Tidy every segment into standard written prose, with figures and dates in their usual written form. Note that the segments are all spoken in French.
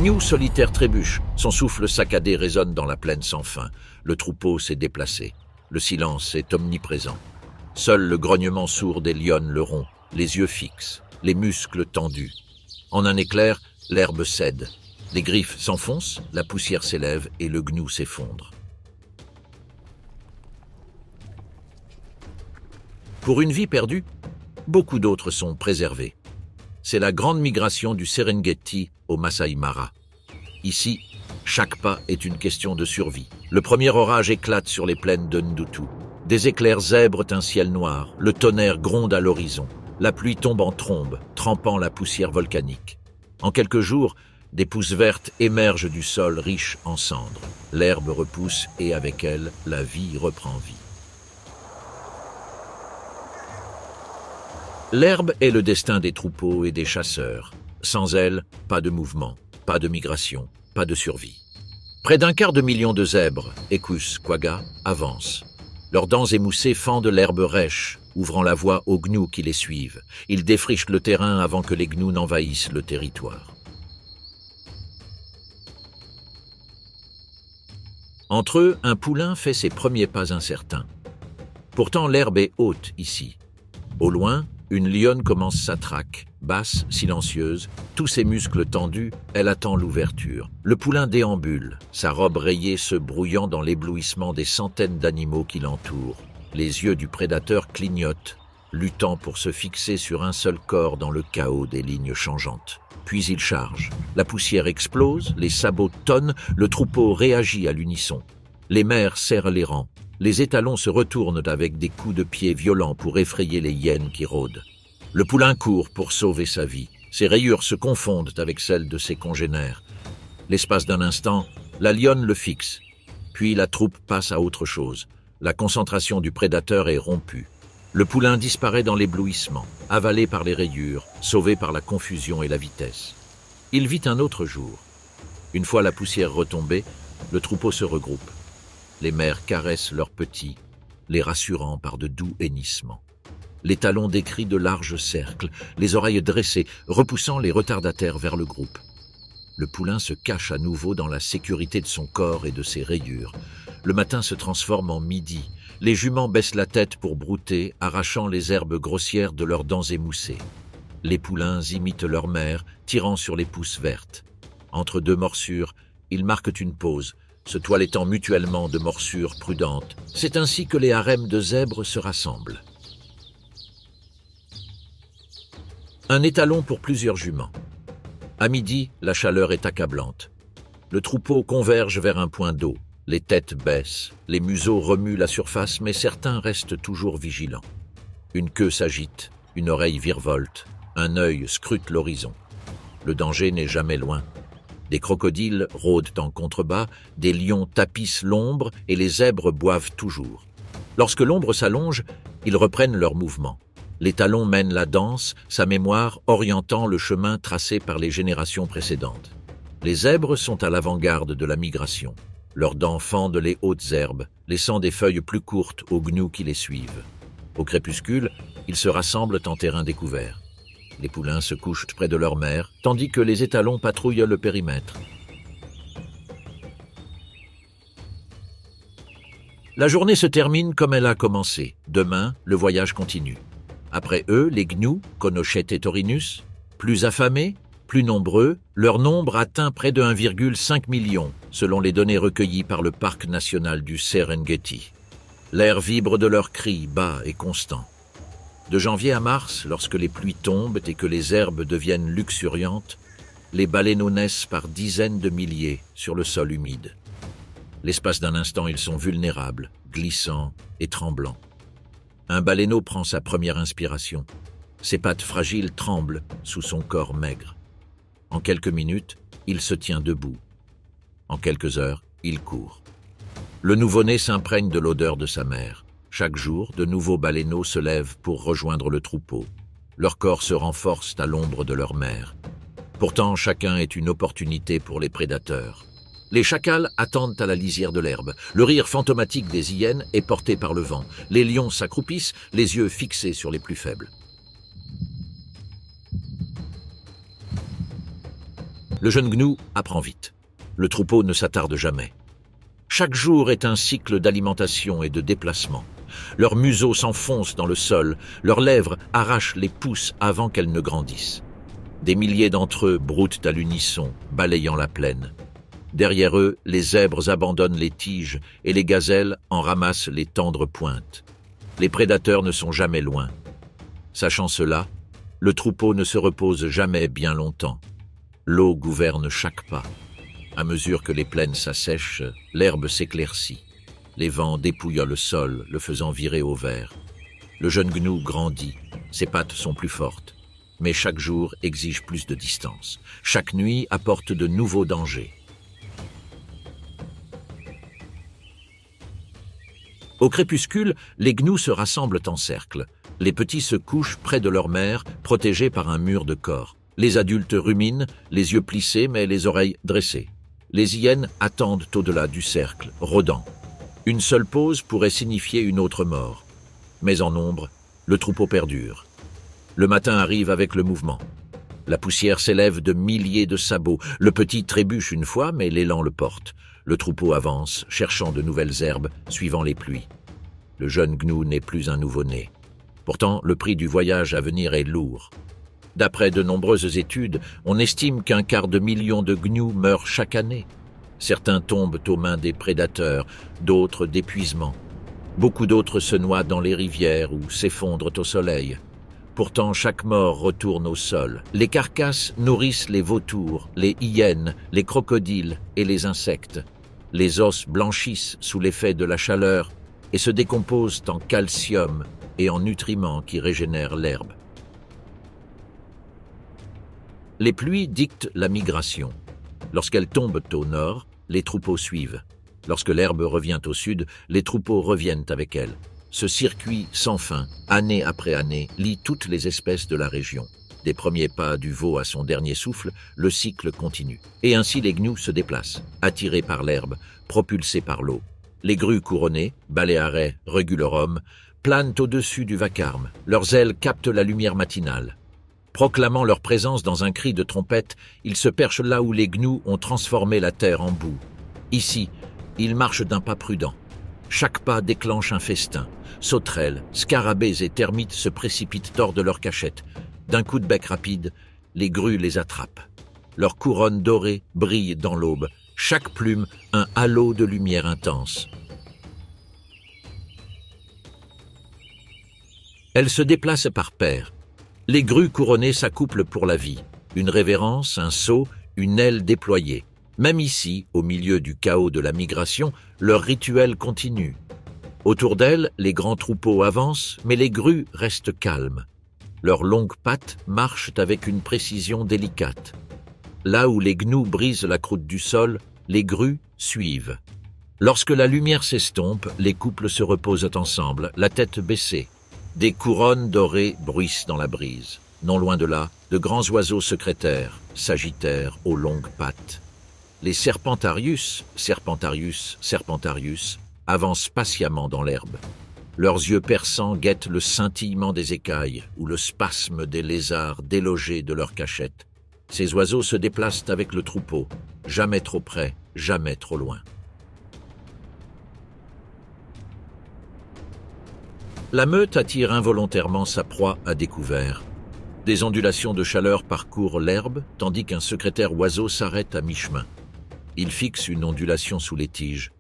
gnou solitaire trébuche. Son souffle saccadé résonne dans la plaine sans fin. Le troupeau s'est déplacé. Le silence est omniprésent. Seul le grognement sourd des lionnes le rompt, les yeux fixes, les muscles tendus. En un éclair, l'herbe cède. Les griffes s'enfoncent, la poussière s'élève et le gnou s'effondre. Pour une vie perdue, beaucoup d'autres sont préservés. C'est la grande migration du Serengeti au Masai Mara. Ici, chaque pas est une question de survie. Le premier orage éclate sur les plaines de Ndutu. Des éclairs zèbrent un ciel noir, le tonnerre gronde à l'horizon. La pluie tombe en trombe, trempant la poussière volcanique. En quelques jours, des pousses vertes émergent du sol riche en cendres. L'herbe repousse et avec elle, la vie reprend vie. L'herbe est le destin des troupeaux et des chasseurs. Sans elle, pas de mouvement, pas de migration, pas de survie. Près d'un quart de million de zèbres, Equus quagga, avancent. Leurs dents émoussées fendent l'herbe rêche, ouvrant la voie aux gnous qui les suivent. Ils défrichent le terrain avant que les gnous n'envahissent le territoire. Entre eux, un poulain fait ses premiers pas incertains. Pourtant, l'herbe est haute ici. Au loin, une lionne commence sa traque. Basse, silencieuse, tous ses muscles tendus, elle attend l'ouverture. Le poulain déambule, sa robe rayée se brouillant dans l'éblouissement des centaines d'animaux qui l'entourent. Les yeux du prédateur clignotent, luttant pour se fixer sur un seul corps dans le chaos des lignes changeantes. Puis il charge. La poussière explose, les sabots tonnent, le troupeau réagit à l'unisson. Les mères serrent les rangs. Les étalons se retournent avec des coups de pied violents pour effrayer les hyènes qui rôdent. Le poulain court pour sauver sa vie. Ses rayures se confondent avec celles de ses congénères. L'espace d'un instant, la lionne le fixe. Puis la troupe passe à autre chose. La concentration du prédateur est rompue. Le poulain disparaît dans l'éblouissement, avalé par les rayures, sauvé par la confusion et la vitesse. Il vit un autre jour. Une fois la poussière retombée, le troupeau se regroupe. Les mères caressent leurs petits, les rassurant par de doux hennissements. Les talons décrits de larges cercles, les oreilles dressées, repoussant les retardataires vers le groupe. Le poulain se cache à nouveau dans la sécurité de son corps et de ses rayures. Le matin se transforme en midi. Les juments baissent la tête pour brouter, arrachant les herbes grossières de leurs dents émoussées. Les poulains imitent leur mère, tirant sur les pousses vertes. Entre deux morsures, ils marquent une pause, se toilettant mutuellement de morsures prudentes. C'est ainsi que les harems de zèbres se rassemblent. Un étalon pour plusieurs juments. À midi, la chaleur est accablante. Le troupeau converge vers un point d'eau. Les têtes baissent, les museaux remuent la surface, mais certains restent toujours vigilants. Une queue s'agite, une oreille virevolte, un œil scrute l'horizon. Le danger n'est jamais loin. Des crocodiles rôdent en contrebas, des lions tapissent l'ombre et les zèbres boivent toujours. Lorsque l'ombre s'allonge, ils reprennent leur mouvement. L'étalon mène la danse, sa mémoire orientant le chemin tracé par les générations précédentes. Les zèbres sont à l'avant-garde de la migration. Leurs dents fendent les hautes herbes, laissant des feuilles plus courtes aux gnous qui les suivent. Au crépuscule, ils se rassemblent en terrain découvert. Les poulains se couchent près de leur mère, tandis que les étalons patrouillent le périmètre. La journée se termine comme elle a commencé. Demain, le voyage continue. Après eux, les gnous, Conochette et Taurinus, plus affamés, plus nombreux, leur nombre atteint près de 1,5 million, selon les données recueillies par le parc national du Serengeti. L'air vibre de leurs cris, bas et constants. De janvier à mars, lorsque les pluies tombent et que les herbes deviennent luxuriantes, les baleineaux naissent par dizaines de milliers sur le sol humide. L'espace d'un instant, ils sont vulnérables, glissants et tremblants. Un baleineau prend sa première inspiration. Ses pattes fragiles tremblent sous son corps maigre. En quelques minutes, il se tient debout. En quelques heures, il court. Le nouveau-né s'imprègne de l'odeur de sa mère. Chaque jour, de nouveaux baleineaux se lèvent pour rejoindre le troupeau. Leurs corps se renforcent à l'ombre de leur mère. Pourtant, chacun est une opportunité pour les prédateurs. Les chacals attendent à la lisière de l'herbe. Le rire fantomatique des hyènes est porté par le vent. Les lions s'accroupissent, les yeux fixés sur les plus faibles. Le jeune gnou apprend vite. Le troupeau ne s'attarde jamais. Chaque jour est un cycle d'alimentation et de déplacement. Leurs museaux s'enfoncent dans le sol, leurs lèvres arrachent les pousses avant qu'elles ne grandissent. Des milliers d'entre eux broutent à l'unisson, balayant la plaine. Derrière eux, les zèbres abandonnent les tiges et les gazelles en ramassent les tendres pointes. Les prédateurs ne sont jamais loin. Sachant cela, le troupeau ne se repose jamais bien longtemps. L'eau gouverne chaque pas. À mesure que les plaines s'assèchent, l'herbe s'éclaircit. Les vents dépouillent le sol, le faisant virer au vert. Le jeune gnou grandit, ses pattes sont plus fortes. Mais chaque jour exige plus de distance. Chaque nuit apporte de nouveaux dangers. Au crépuscule, les gnous se rassemblent en cercle. Les petits se couchent près de leur mère, protégés par un mur de corps. Les adultes ruminent, les yeux plissés mais les oreilles dressées. Les hyènes attendent au-delà du cercle, rôdant. Une seule pause pourrait signifier une autre mort. Mais en nombre, le troupeau perdure. Le matin arrive avec le mouvement. La poussière s'élève de milliers de sabots. Le petit trébuche une fois, mais l'élan le porte. Le troupeau avance, cherchant de nouvelles herbes, suivant les pluies. Le jeune gnou n'est plus un nouveau-né. Pourtant, le prix du voyage à venir est lourd. D'après de nombreuses études, on estime qu'un quart de million de gnous meurent chaque année. Certains tombent aux mains des prédateurs, d'autres d'épuisement. Beaucoup d'autres se noient dans les rivières ou s'effondrent au soleil. Pourtant, chaque mort retourne au sol. Les carcasses nourrissent les vautours, les hyènes, les crocodiles et les insectes. Les os blanchissent sous l'effet de la chaleur et se décomposent en calcium et en nutriments qui régénèrent l'herbe. Les pluies dictent la migration. Lorsqu'elles tombent au nord, les troupeaux suivent. Lorsque l'herbe revient au sud, les troupeaux reviennent avec elle. Ce circuit sans fin, année après année, lie toutes les espèces de la région. Des premiers pas du veau à son dernier souffle, le cycle continue. Et ainsi les gnous se déplacent, attirés par l'herbe, propulsés par l'eau. Les grues couronnées, Balearae regulorum, planent au-dessus du vacarme. Leurs ailes captent la lumière matinale. Proclamant leur présence dans un cri de trompette, ils se perchent là où les gnous ont transformé la terre en boue. Ici, ils marchent d'un pas prudent. Chaque pas déclenche un festin. Sauterelles, scarabées et termites se précipitent hors de leur cachette. D'un coup de bec rapide, les grues les attrapent. Leur couronne dorée brille dans l'aube. Chaque plume, un halo de lumière intense. Elles se déplacent par paires. Les grues couronnées s'accouplent pour la vie. Une révérence, un saut, une aile déployée. Même ici, au milieu du chaos de la migration, leur rituel continue. Autour d'elles, les grands troupeaux avancent, mais les grues restent calmes. Leurs longues pattes marchent avec une précision délicate. Là où les gnous brisent la croûte du sol, les grues suivent. Lorsque la lumière s'estompe, les couples se reposent ensemble, la tête baissée. Des couronnes dorées bruissent dans la brise. Non loin de là, de grands oiseaux secrétaires, sagittaires aux longues pattes. Les Serpentarius, Serpentarius, Serpentarius, avancent patiemment dans l'herbe. Leurs yeux perçants guettent le scintillement des écailles ou le spasme des lézards délogés de leur cachette. Ces oiseaux se déplacent avec le troupeau, jamais trop près, jamais trop loin. La meute attire involontairement sa proie à découvert. Des ondulations de chaleur parcourent l'herbe, tandis qu'un secrétaire oiseau s'arrête à mi-chemin. Il fixe une ondulation sous les tiges.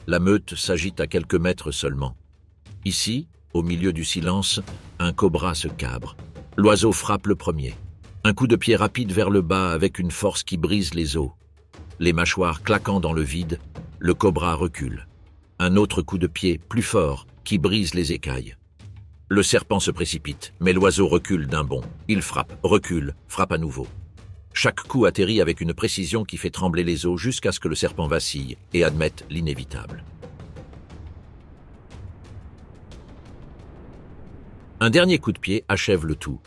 La meute s'agite à quelques mètres seulement. Ici, au milieu du silence, un cobra se cabre. L'oiseau frappe le premier. Un coup de pied rapide vers le bas avec une force qui brise les os. Les mâchoires claquant dans le vide, le cobra recule. Un autre coup de pied, plus fort, qui brise les écailles. Le serpent se précipite, mais l'oiseau recule d'un bond. Il frappe, recule, frappe à nouveau. Chaque coup atterrit avec une précision qui fait trembler les os jusqu'à ce que le serpent vacille et admette l'inévitable. Un dernier coup de pied achève le tout.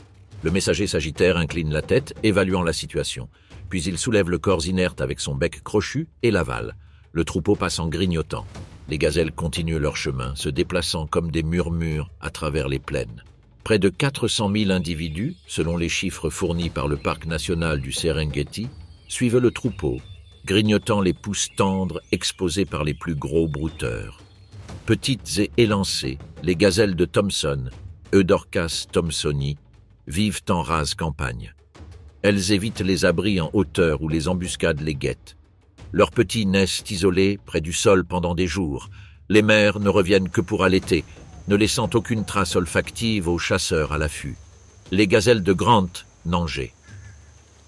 Le messager sagittaire incline la tête, évaluant la situation. Puis il soulève le corps inerte avec son bec crochu et l'avale. Le troupeau passe en grignotant. Les gazelles continuent leur chemin, se déplaçant comme des murmures à travers les plaines. Près de 400 000 individus, selon les chiffres fournis par le parc national du Serengeti, suivent le troupeau, grignotant les pousses tendres exposées par les plus gros brouteurs. Petites et élancées, les gazelles de Thomson, Eudorcas thomsoni, vivent en rase campagne. Elles évitent les abris en hauteur où les embuscades les guettent. Leurs petits naissent isolés près du sol pendant des jours. Les mères ne reviennent que pour allaiter, ne laissant aucune trace olfactive aux chasseurs à l'affût. Les gazelles de Grant nangeaient.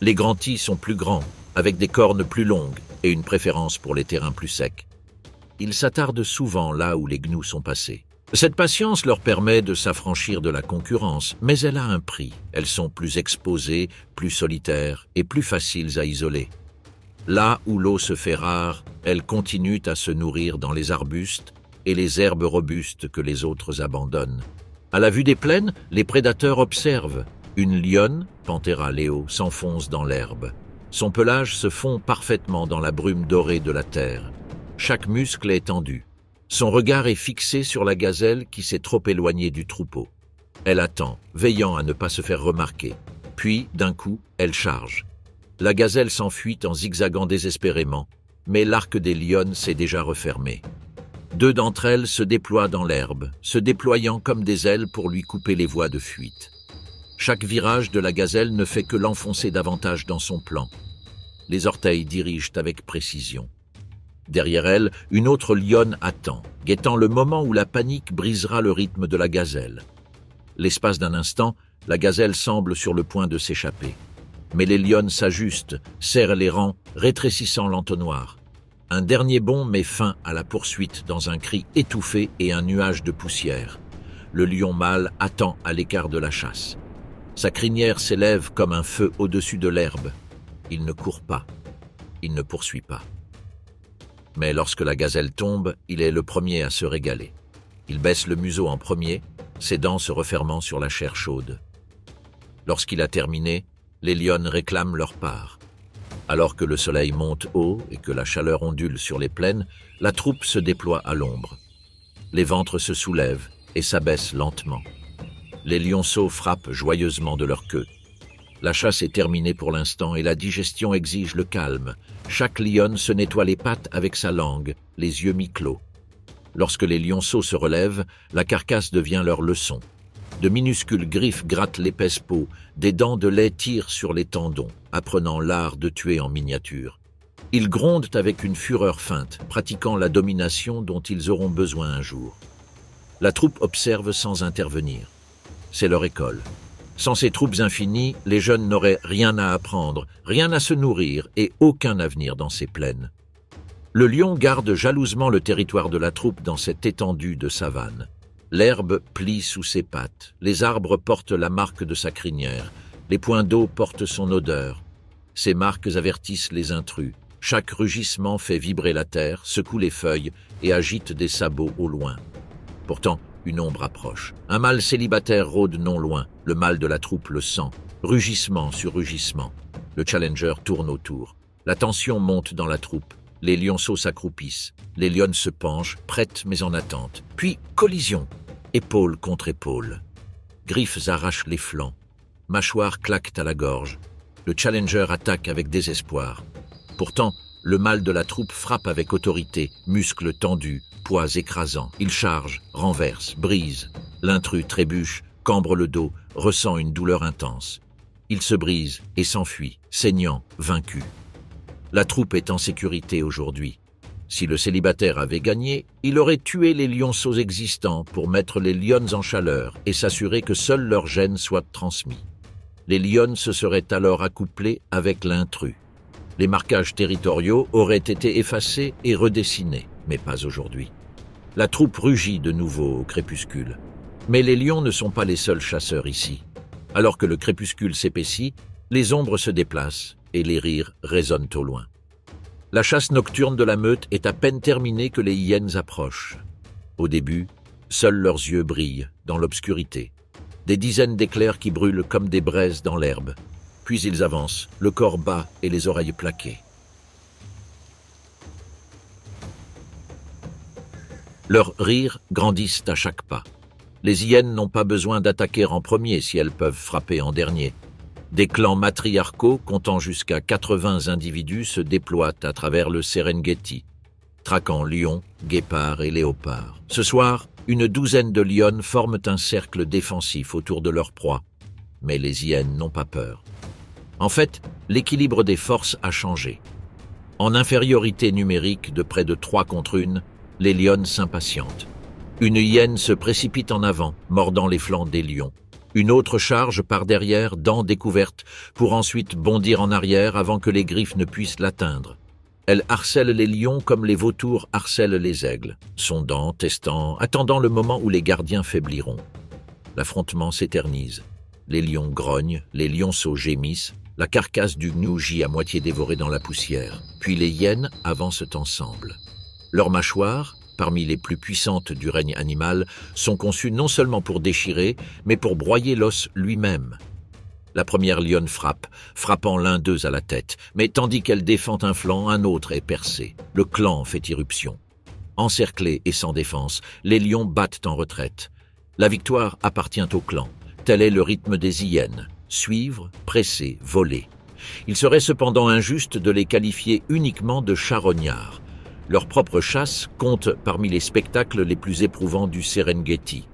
Les Grantis sont plus grands, avec des cornes plus longues et une préférence pour les terrains plus secs. Ils s'attardent souvent là où les gnous sont passés. Cette patience leur permet de s'affranchir de la concurrence, mais elle a un prix. Elles sont plus exposées, plus solitaires et plus faciles à isoler. Là où l'eau se fait rare, elles continuent à se nourrir dans les arbustes et les herbes robustes que les autres abandonnent. À la vue des plaines, les prédateurs observent. Une lionne, Panthera leo, s'enfonce dans l'herbe. Son pelage se fond parfaitement dans la brume dorée de la terre. Chaque muscle est tendu. Son regard est fixé sur la gazelle qui s'est trop éloignée du troupeau. Elle attend, veillant à ne pas se faire remarquer. Puis, d'un coup, elle charge. La gazelle s'enfuit en zigzagant désespérément, mais l'arc des lionnes s'est déjà refermé. Deux d'entre elles se déploient dans l'herbe, se déployant comme des ailes pour lui couper les voies de fuite. Chaque virage de la gazelle ne fait que l'enfoncer davantage dans son plan. Les orteils dirigent avec précision. Derrière elle, une autre lionne attend, guettant le moment où la panique brisera le rythme de la gazelle. L'espace d'un instant, la gazelle semble sur le point de s'échapper. Mais les lionnes s'ajustent, serrent les rangs, rétrécissant l'entonnoir. Un dernier bond met fin à la poursuite dans un cri étouffé et un nuage de poussière. Le lion mâle attend à l'écart de la chasse. Sa crinière s'élève comme un feu au-dessus de l'herbe. Il ne court pas. Il ne poursuit pas. Mais lorsque la gazelle tombe, il est le premier à se régaler. Il baisse le museau en premier, ses dents se refermant sur la chair chaude. Lorsqu'il a terminé, les lionnes réclament leur part. Alors que le soleil monte haut et que la chaleur ondule sur les plaines, la troupe se déploie à l'ombre. Les ventres se soulèvent et s'abaissent lentement. Les lionceaux frappent joyeusement de leur queue. La chasse est terminée pour l'instant et la digestion exige le calme. Chaque lionne se nettoie les pattes avec sa langue, les yeux mi-clos. Lorsque les lionceaux se relèvent, la carcasse devient leur leçon. De minuscules griffes grattent l'épaisse peau, des dents de lait tirent sur les tendons, apprenant l'art de tuer en miniature. Ils grondent avec une fureur feinte, pratiquant la domination dont ils auront besoin un jour. La troupe observe sans intervenir. C'est leur école. Sans ces troupes infinies, les jeunes n'auraient rien à apprendre, rien à se nourrir et aucun avenir dans ces plaines. Le lion garde jalousement le territoire de la troupe dans cette étendue de savane. L'herbe plie sous ses pattes, les arbres portent la marque de sa crinière, les points d'eau portent son odeur. Ces marques avertissent les intrus. Chaque rugissement fait vibrer la terre, secoue les feuilles et agite des sabots au loin. Pourtant, une ombre approche. Un mâle célibataire rôde non loin. Le mâle de la troupe le sent. Rugissement sur rugissement. Le challenger tourne autour. La tension monte dans la troupe. Les lionceaux s'accroupissent. Les lionnes se penchent, prêtes mais en attente. Puis, collision. Épaule contre épaule. Griffes arrachent les flancs. Mâchoires claquent à la gorge. Le challenger attaque avec désespoir. Pourtant, le mâle de la troupe frappe avec autorité, muscles tendus, poids écrasants. Il charge, renverse, brise. L'intrus trébuche, cambre le dos, ressent une douleur intense. Il se brise et s'enfuit, saignant, vaincu. La troupe est en sécurité aujourd'hui. Si le célibataire avait gagné, il aurait tué les lionceaux existants pour mettre les lionnes en chaleur et s'assurer que seul leur gène soit transmis. Les lionnes se seraient alors accouplées avec l'intrus. Les marquages territoriaux auraient été effacés et redessinés, mais pas aujourd'hui. La troupe rugit de nouveau au crépuscule. Mais les lions ne sont pas les seuls chasseurs ici. Alors que le crépuscule s'épaissit, les ombres se déplacent et les rires résonnent au loin. La chasse nocturne de la meute est à peine terminée que les hyènes approchent. Au début, seuls leurs yeux brillent dans l'obscurité. Des dizaines d'éclairs qui brûlent comme des braises dans l'herbe. Puis ils avancent, le corps bas et les oreilles plaquées. Leurs rires grandissent à chaque pas. Les hyènes n'ont pas besoin d'attaquer en premier si elles peuvent frapper en dernier. Des clans matriarcaux comptant jusqu'à 80 individus se déploient à travers le Serengeti, traquant lions, guépards et léopards. Ce soir, une douzaine de lionnes forment un cercle défensif autour de leur proie, mais les hyènes n'ont pas peur. En fait, l'équilibre des forces a changé. En infériorité numérique de près de 3 contre 1, les lionnes s'impatientent. Une hyène se précipite en avant, mordant les flancs des lions. Une autre charge par derrière, dents découvertes, pour ensuite bondir en arrière avant que les griffes ne puissent l'atteindre. Elle harcèle les lions comme les vautours harcèlent les aigles, sondant, testant, attendant le moment où les gardiens faibliront. L'affrontement s'éternise. Les lions grognent, les lionceaux gémissent, la carcasse du gnou gît à moitié dévorée dans la poussière. Puis les hyènes avancent ensemble. Leurs mâchoires, parmi les plus puissantes du règne animal, sont conçues non seulement pour déchirer, mais pour broyer l'os lui-même. La première lionne frappe, frappant l'un d'eux à la tête, mais tandis qu'elle défend un flanc, un autre est percé. Le clan fait irruption. Encerclés et sans défense, les lions battent en retraite. La victoire appartient au clan. Tel est le rythme des hyènes. Suivre, presser, voler. Il serait cependant injuste de les qualifier uniquement de charognards. Leur propre chasse compte parmi les spectacles les plus éprouvants du Serengeti.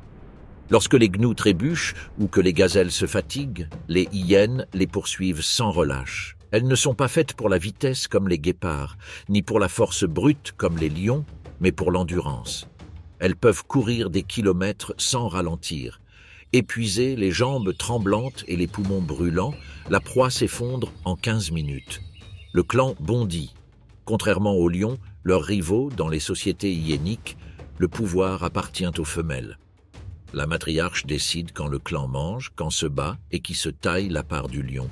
Lorsque les gnous trébuchent ou que les gazelles se fatiguent, les hyènes les poursuivent sans relâche. Elles ne sont pas faites pour la vitesse comme les guépards, ni pour la force brute comme les lions, mais pour l'endurance. Elles peuvent courir des kilomètres sans ralentir. Épuisées, les jambes tremblantes et les poumons brûlants, la proie s'effondre en 15 minutes. Le clan bondit. Contrairement aux lions, leurs rivaux dans les sociétés hyéniques, le pouvoir appartient aux femelles. La matriarche décide quand le clan mange, quand se bat et qui se taille la part du lion.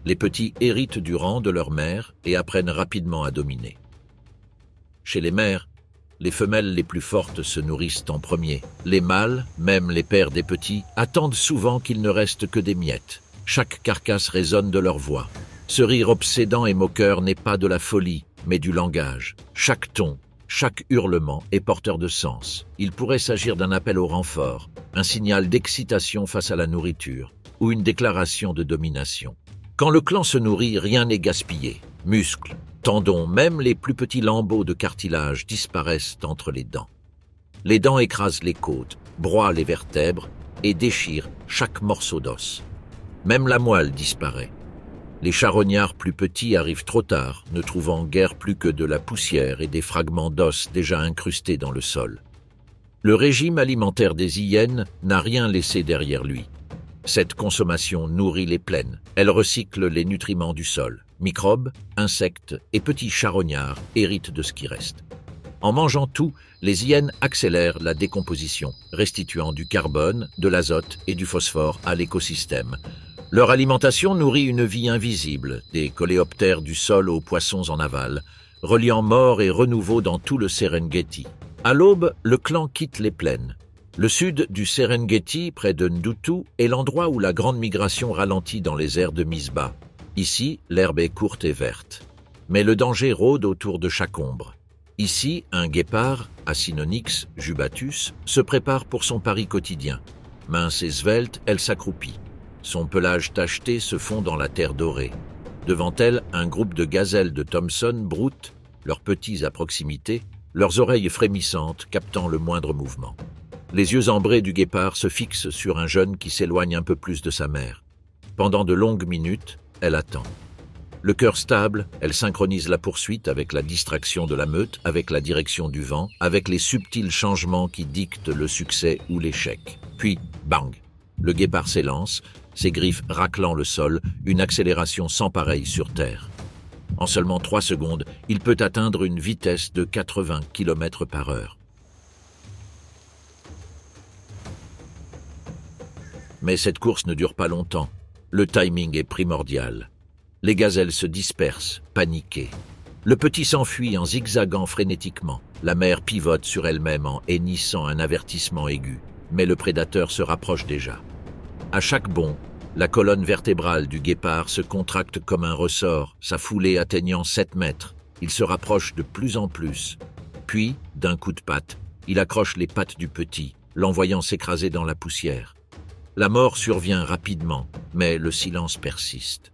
Les petits héritent du rang de leur mère et apprennent rapidement à dominer. Chez les mères, les femelles les plus fortes se nourrissent en premier. Les mâles, même les pères des petits, attendent souvent qu'il ne reste que des miettes. Chaque carcasse résonne de leur voix. Ce rire obsédant et moqueur n'est pas de la folie, mais du langage. Chaque ton, chaque hurlement est porteur de sens. Il pourrait s'agir d'un appel au renfort, un signal d'excitation face à la nourriture, ou une déclaration de domination. Quand le clan se nourrit, rien n'est gaspillé. Muscles, tendons, même les plus petits lambeaux de cartilage disparaissent entre les dents. Les dents écrasent les côtes, broient les vertèbres et déchirent chaque morceau d'os. Même la moelle disparaît. Les charognards plus petits arrivent trop tard, ne trouvant guère plus que de la poussière et des fragments d'os déjà incrustés dans le sol. Le régime alimentaire des hyènes n'a rien laissé derrière lui. Cette consommation nourrit les plaines. Elle recycle les nutriments du sol. Microbes, insectes et petits charognards héritent de ce qui reste. En mangeant tout, les hyènes accélèrent la décomposition, restituant du carbone, de l'azote et du phosphore à l'écosystème. Leur alimentation nourrit une vie invisible, des coléoptères du sol aux poissons en aval, reliant mort et renouveau dans tout le Serengeti. À l'aube, le clan quitte les plaines. Le sud du Serengeti, près de Ndutu, est l'endroit où la grande migration ralentit dans les aires de Misba. Ici, l'herbe est courte et verte. Mais le danger rôde autour de chaque ombre. Ici, un guépard, Acinonyx jubatus, se prépare pour son pari quotidien. Mince et svelte, elle s'accroupit. Son pelage tacheté se fond dans la terre dorée. Devant elle, un groupe de gazelles de Thomson broutent, leurs petits à proximité, leurs oreilles frémissantes captant le moindre mouvement. Les yeux ambrés du guépard se fixent sur un jeune qui s'éloigne un peu plus de sa mère. Pendant de longues minutes, elle attend. Le cœur stable, elle synchronise la poursuite avec la distraction de la meute, avec la direction du vent, avec les subtils changements qui dictent le succès ou l'échec. Puis, bang! Le guépard s'élance, ses griffes raclant le sol, une accélération sans pareille sur terre. En seulement 3 secondes, il peut atteindre une vitesse de 80 km/h. Mais cette course ne dure pas longtemps. Le timing est primordial. Les gazelles se dispersent, paniquées. Le petit s'enfuit en zigzagant frénétiquement. La mère pivote sur elle-même en hennissant un avertissement aigu. Mais le prédateur se rapproche déjà. À chaque bond, la colonne vertébrale du guépard se contracte comme un ressort, sa foulée atteignant 7 mètres. Il se rapproche de plus en plus. Puis, d'un coup de patte, il accroche les pattes du petit, l'envoyant s'écraser dans la poussière. La mort survient rapidement, mais le silence persiste.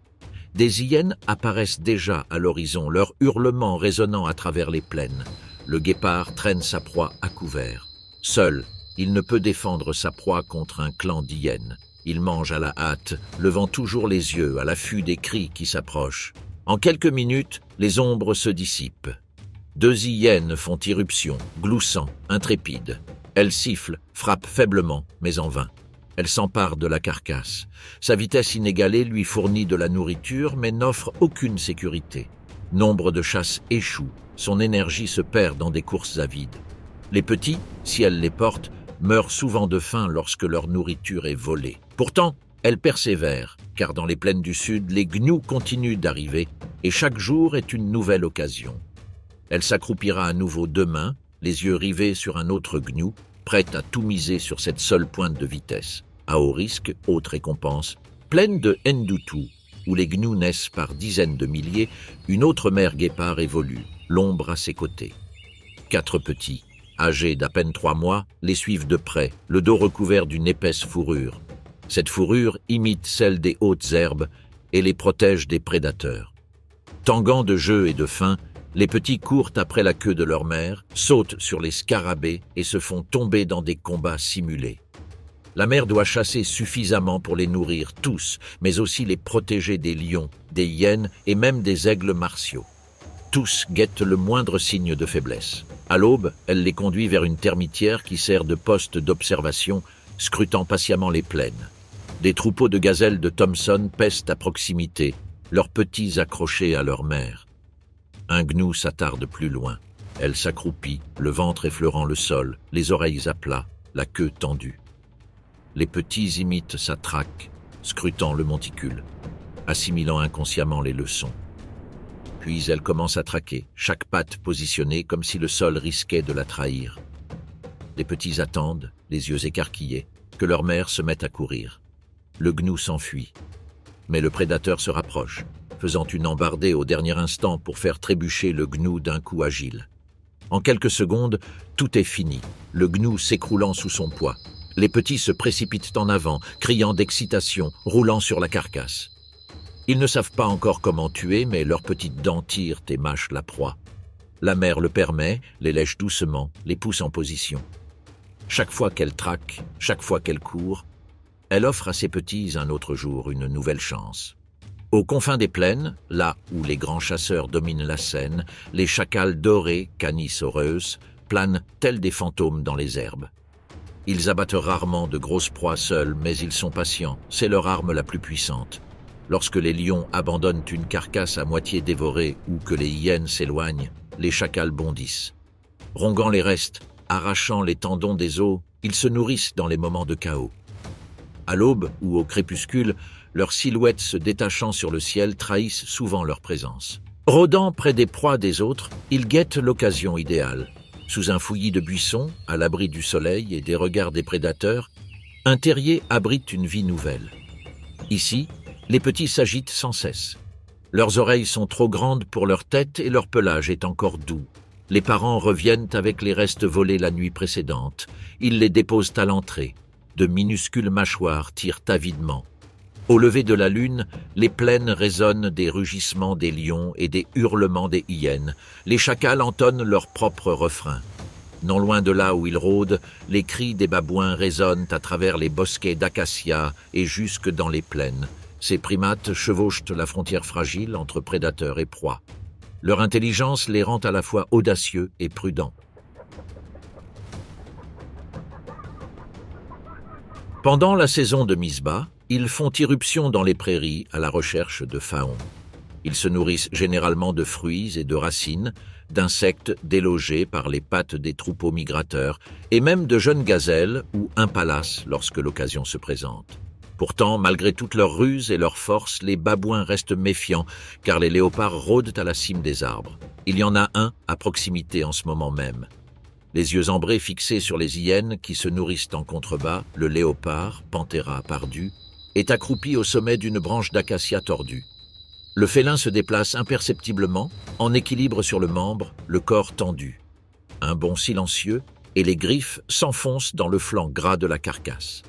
Des hyènes apparaissent déjà à l'horizon, leurs hurlements résonnant à travers les plaines. Le guépard traîne sa proie à couvert. Seul, il ne peut défendre sa proie contre un clan d'hyènes. Il mange à la hâte, levant toujours les yeux à l'affût des cris qui s'approchent. En quelques minutes, les ombres se dissipent. 2 hyènes font irruption, gloussant, intrépides. Elles sifflent, frappent faiblement, mais en vain. Elle s'empare de la carcasse. Sa vitesse inégalée lui fournit de la nourriture, mais n'offre aucune sécurité. Nombre de chasses échouent, son énergie se perd dans des courses à vide. Les petits, si elle les porte, meurent souvent de faim lorsque leur nourriture est volée. Pourtant, elle persévère, car dans les plaines du sud, les gnous continuent d'arriver, et chaque jour est une nouvelle occasion. Elle s'accroupira à nouveau demain, les yeux rivés sur un autre gnou, prête à tout miser sur cette seule pointe de vitesse. À haut risque, haute récompense. Plaine de Ndoutou, où les gnous naissent par dizaines de milliers, une autre mère guépard évolue, l'ombre à ses côtés. 4 petits, âgés d'à peine 3 mois, les suivent de près, le dos recouvert d'une épaisse fourrure. Cette fourrure imite celle des hautes herbes et les protège des prédateurs. Tanguant de jeu et de faim, les petits courent après la queue de leur mère, sautent sur les scarabées et se font tomber dans des combats simulés. La mère doit chasser suffisamment pour les nourrir tous, mais aussi les protéger des lions, des hyènes et même des aigles martiaux. Tous guettent le moindre signe de faiblesse. À l'aube, elle les conduit vers une termitière qui sert de poste d'observation, scrutant patiemment les plaines. Des troupeaux de gazelles de Thomson pestent à proximité, leurs petits accrochés à leur mère. Un gnou s'attarde plus loin. Elle s'accroupit, le ventre effleurant le sol, les oreilles à plat, la queue tendue. Les petits imitent sa traque, scrutant le monticule, assimilant inconsciemment les leçons. Puis elle commence à traquer, chaque patte positionnée comme si le sol risquait de la trahir. Les petits attendent, les yeux écarquillés, que leur mère se mette à courir. Le gnou s'enfuit, mais le prédateur se rapproche, faisant une embardée au dernier instant pour faire trébucher le gnou d'un coup agile. En quelques secondes, tout est fini, le gnou s'écroulant sous son poids. Les petits se précipitent en avant, criant d'excitation, roulant sur la carcasse. Ils ne savent pas encore comment tuer, mais leurs petites dents tirent et mâchent la proie. La mère le permet, les lèche doucement, les pousse en position. Chaque fois qu'elle traque, chaque fois qu'elle court, elle offre à ses petits un autre jour, une nouvelle chance. Aux confins des plaines, là où les grands chasseurs dominent la scène, les chacals dorés, Canis aureus, planent tels des fantômes dans les herbes. Ils abattent rarement de grosses proies seuls, mais ils sont patients, c'est leur arme la plus puissante. Lorsque les lions abandonnent une carcasse à moitié dévorée ou que les hyènes s'éloignent, les chacals bondissent. Rongant les restes, arrachant les tendons des os, ils se nourrissent dans les moments de chaos. À l'aube ou au crépuscule, leurs silhouettes se détachant sur le ciel trahissent souvent leur présence. Rôdant près des proies des autres, ils guettent l'occasion idéale. Sous un fouillis de buissons, à l'abri du soleil et des regards des prédateurs, un terrier abrite une vie nouvelle. Ici, les petits s'agitent sans cesse. Leurs oreilles sont trop grandes pour leur tête et leur pelage est encore doux. Les parents reviennent avec les restes volés la nuit précédente. Ils les déposent à l'entrée. De minuscules mâchoires tirent avidement. Au lever de la lune, les plaines résonnent des rugissements des lions et des hurlements des hyènes. Les chacals entonnent leur propre refrain. Non loin de là où ils rôdent, les cris des babouins résonnent à travers les bosquets d'acacias et jusque dans les plaines. Ces primates chevauchent la frontière fragile entre prédateurs et proies. Leur intelligence les rend à la fois audacieux et prudents. Pendant la saison de mise-bas, ils font irruption dans les prairies à la recherche de faons. Ils se nourrissent généralement de fruits et de racines, d'insectes délogés par les pattes des troupeaux migrateurs et même de jeunes gazelles ou impalas lorsque l'occasion se présente. Pourtant, malgré toutes leurs ruses et leurs forces, les babouins restent méfiants car les léopards rôdent à la cime des arbres. Il y en a un à proximité en ce moment même. Les yeux ambrés fixés sur les hyènes qui se nourrissent en contrebas, le léopard, Panthera pardus, est accroupi au sommet d'une branche d'acacia tordue. Le félin se déplace imperceptiblement, en équilibre sur le membre, le corps tendu. Un bond silencieux, et les griffes s'enfoncent dans le flanc gras de la carcasse.